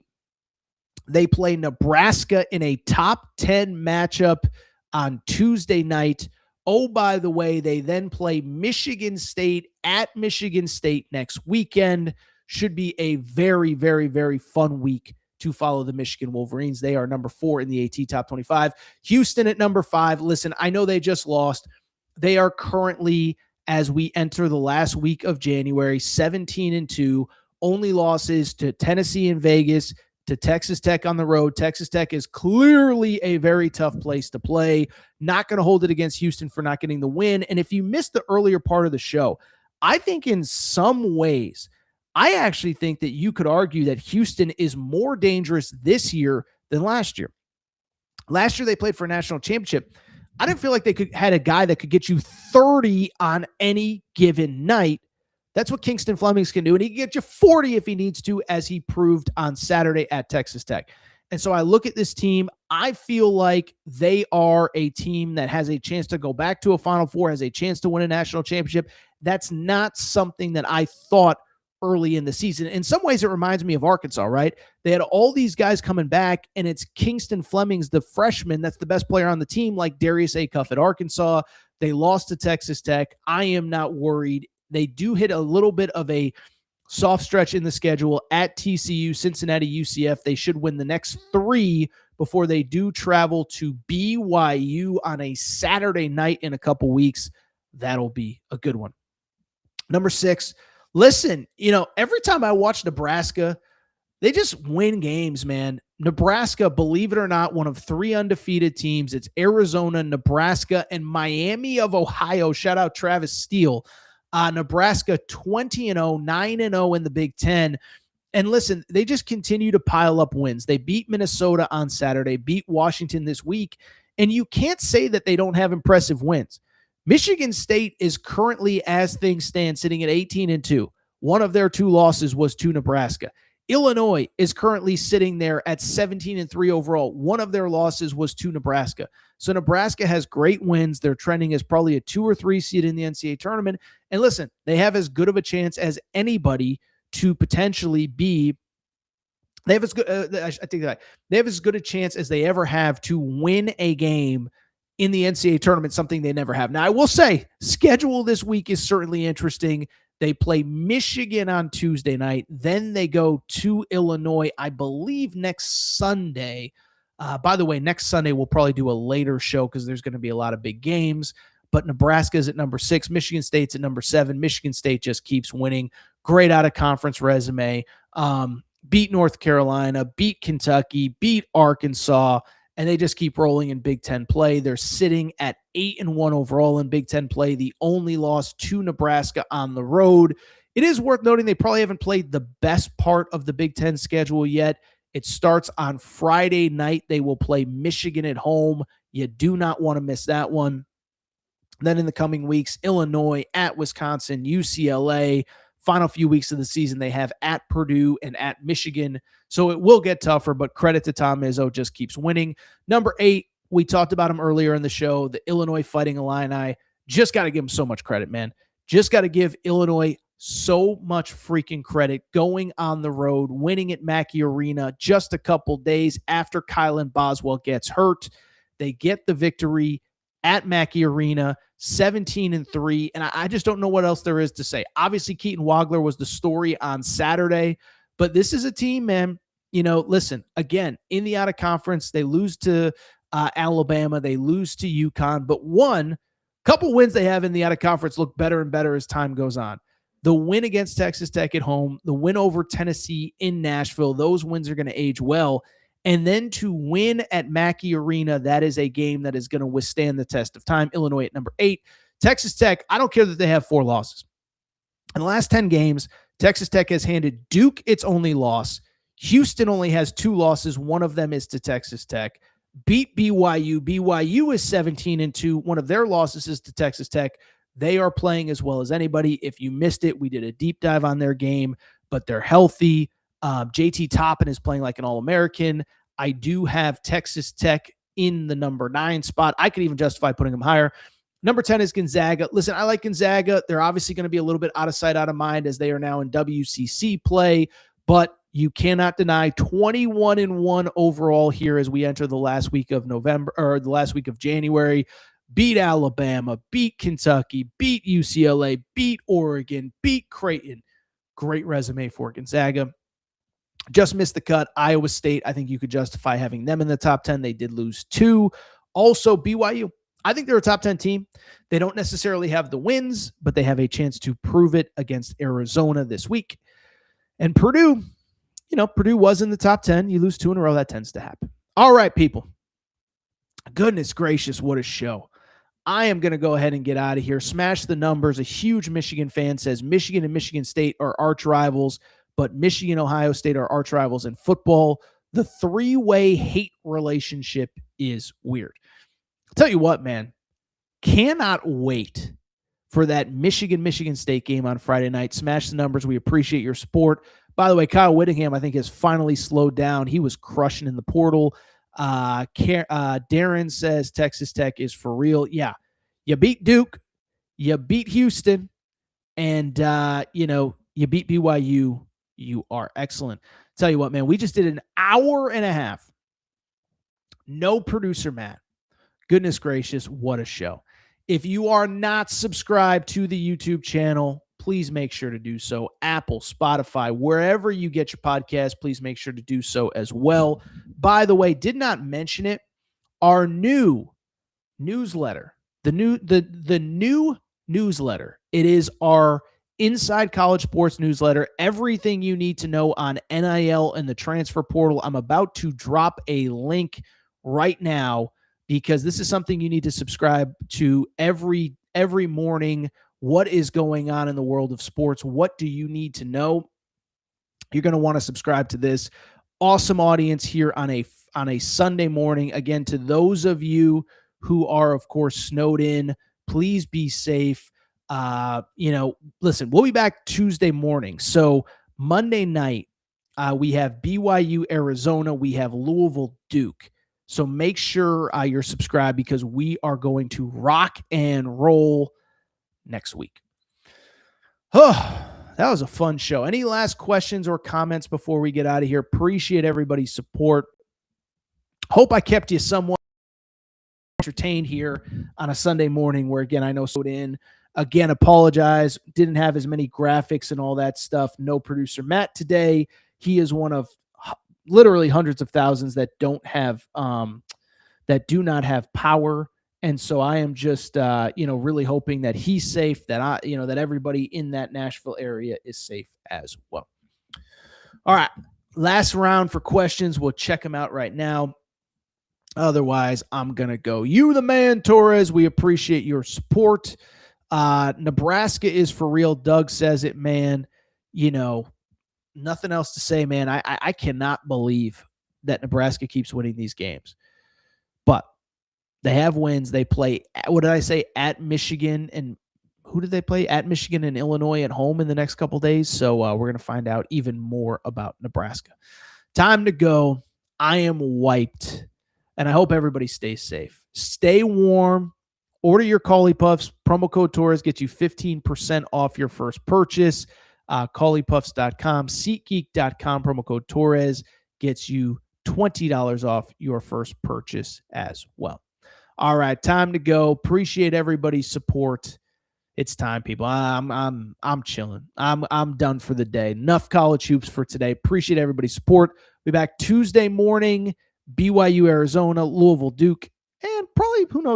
They play Nebraska in a top 10 matchup on Tuesday night. Oh, by the way, they then play Michigan State at Michigan State next weekend. Should be a very, very, very fun week to follow the Michigan Wolverines. They are number 4 in the AT top 25. Houston at number 5. Listen, I know they just lost. They are currently, as we enter the last week of January, 17-2. Only losses to Tennessee and Vegas, to Texas Tech on the road. Texas Tech is clearly a very tough place to play. Not going to hold it against Houston for not getting the win. And if you missed the earlier part of the show, I think in some ways, I actually think that you could argue that Houston is more dangerous this year than last year. Last year, they played for a national championship. I didn't feel like they had a guy that could get you 30 on any given night. That's what Kingston Flemings can do. And he can get you 40 if he needs to, as he proved on Saturday at Texas Tech. And so I look at this team. I feel like they are a team that has a chance to go back to a Final Four, has a chance to win a national championship. That's not something that I thought early in the season. In some ways, it reminds me of Arkansas, right? They had all these guys coming back, and it's Kingston Flemings, the freshman, that's the best player on the team, like Darius Acuff at Arkansas. They lost to Texas Tech. I am not worried. They do hit a little bit of a soft stretch in the schedule at TCU, Cincinnati, UCF. They should win the next 3 before they do travel to BYU on a Saturday night in a couple weeks. That'll be a good one. Number 6, listen, every time I watch Nebraska, they just win games, man. Nebraska, believe it or not, one of 3 undefeated teams. It's Arizona, Nebraska, and Miami of Ohio. Shout out Travis Steele. Nebraska 20-0, 9-0 in the Big Ten. And listen, they just continue to pile up wins. They beat Minnesota on Saturday, beat Washington this week, and you can't say that they don't have impressive wins. Michigan State is currently, as things stand, sitting at 18-2. One of their 2 losses was to Nebraska. Illinois is currently sitting there at 17-3 overall. One of their losses was to Nebraska. So Nebraska has great wins. They're trending as probably a 2 or 3 seed in the NCAA tournament. And listen, they have as good of a chance as anybody to potentially be. They have as good. I think that they have as good a chance as they ever have to win a game in the NCAA tournament, something they never have. Now, I will say, schedule this week is certainly interesting. They play Michigan on Tuesday night. Then they go to Illinois, I believe, next Sunday. By the way, next Sunday we'll probably do a later show because there's going to be a lot of big games. But Nebraska's at number 6. Michigan State's at number 7. Michigan State just keeps winning. Great out-of-conference resume. Beat North Carolina, beat Kentucky, beat Arkansas, and they just keep rolling in Big Ten play. They're sitting at 8-1 overall in Big Ten play, the only loss to Nebraska on the road. It is worth noting they probably haven't played the best part of the Big Ten schedule yet. It starts on Friday night. They will play Michigan at home. You do not want to miss that one. Then in the coming weeks, Illinois, at Wisconsin, UCLA. Final few weeks of the season, they have at Purdue and at Michigan. So it will get tougher, but credit to Tom Izzo, just keeps winning. Number 8, we talked about him earlier in the show, the Illinois Fighting Illini. Just got to give him so much credit, man. Just got to give Illinois so much freaking credit going on the road, winning at Mackey Arena just a couple days after Kylan Boswell gets hurt. They get the victory at Mackey Arena, 17-3, and I just don't know what else there is to say. Obviously, Keaton Wagler was the story on Saturday, but this is a team, man. Listen, again, in the out-of-conference, they lose to Alabama, they lose to UConn, but couple wins they have in the out-of-conference look better and better as time goes on. The win against Texas Tech at home, the win over Tennessee in Nashville, those wins are going to age well. And then to win at Mackey Arena, that is a game that is going to withstand the test of time. Illinois at number 8. Texas Tech, I don't care that they have 4 losses. In the last 10 games, Texas Tech has handed Duke its only loss. Houston only has 2 losses. One of them is to Texas Tech. Beat BYU. BYU is 17-2. One of their losses is to Texas Tech. They are playing as well as anybody. If you missed it, we did a deep dive on their game, but they're healthy. JT Toppin is playing like an All-American. I do have Texas Tech in the number 9 spot. I could even justify putting them higher. Number 10 is Gonzaga. Listen, I like Gonzaga. They're obviously going to be a little bit out of sight, out of mind as they are now in WCC play, but you cannot deny 21-1 overall here as we enter the last week of November or the last week of January. Beat Alabama, beat Kentucky, beat UCLA, beat Oregon, beat Creighton. Great resume for Gonzaga. Just missed the cut. Iowa State, I think you could justify having them in the top 10. They did lose 2. Also, BYU. I think they're a top 10 team. They don't necessarily have the wins, but they have a chance to prove it against Arizona this week. And Purdue, Purdue was in the top 10. You lose 2 in a row, that tends to happen. All right, people. Goodness gracious, what a show. I am going to go ahead and get out of here. Smash the numbers. A huge Michigan fan says Michigan and Michigan State are arch rivals, but Michigan, Ohio State are arch rivals in football. The 3-way hate relationship is weird. I'll tell you what, man. Cannot wait for that Michigan State game on Friday night. Smash the numbers. We appreciate your support. By the way, Kyle Whittingham, I think, has finally slowed down. He was crushing in the portal. Darren says Texas Tech is for real. Yeah, you beat Duke, you beat Houston, and you beat BYU. You are excellent. Tell you what, man, we just did an hour and a half. No producer Matt. Goodness gracious, what a show. If you are not subscribed to the YouTube channel, please make sure to do so. Apple, Spotify, wherever you get your podcast, please make sure to do so as well. By the way, did not mention it, our new newsletter, the new newsletter. It is our Inside College Sports newsletter. Everything you need to know on NIL and the transfer portal. I'm about to drop a link right now because this is something you need to subscribe to every morning. What is going on in the world of sports? What do you need to know? You're going to want to subscribe to this. Awesome audience here on a Sunday morning. Again, to those of you who are, of course, snowed in, please be safe. Listen, we'll be back Tuesday morning. So Monday night, we have BYU, Arizona. We have Louisville, Duke. So make sure you're subscribed because we are going to rock and roll next week. Oh, that was a fun show. Any last questions or comments before we get out of here? Appreciate everybody's support. Hope I kept you somewhat entertained here on a Sunday morning where, again, I know snowed in. Again, apologize. Didn't have as many graphics and all that stuff. No producer Matt today. He is one of literally hundreds of thousands that do not have power. And so I am just, really hoping that he's safe, that that everybody in that Nashville area is safe as well. All right. Last round for questions. We'll check them out right now. Otherwise, I'm going to go. You the man, Torres. We appreciate your support. Nebraska is for real. Doug says it, man. Nothing else to say, man. I cannot believe that Nebraska keeps winning these games. But they have wins. They play, what did I say, at Michigan. And who did they play? At Michigan and Illinois at home in the next couple days. So we're going to find out even more about Nebraska. Time to go. I am wiped. And I hope everybody stays safe. Stay warm. Order your Cauli Puffs. Promo code Torres gets you 15% off your first purchase. CauliPuffs.com, SeatGeek.com. Promo code Torres gets you $20 off your first purchase as well. All right, time to go. Appreciate everybody's support. It's time, people. I'm chilling. I'm done for the day. Enough college hoops for today. Appreciate everybody's support. Be back Tuesday morning. BYU, Arizona, Louisville, Duke, and probably, who knows,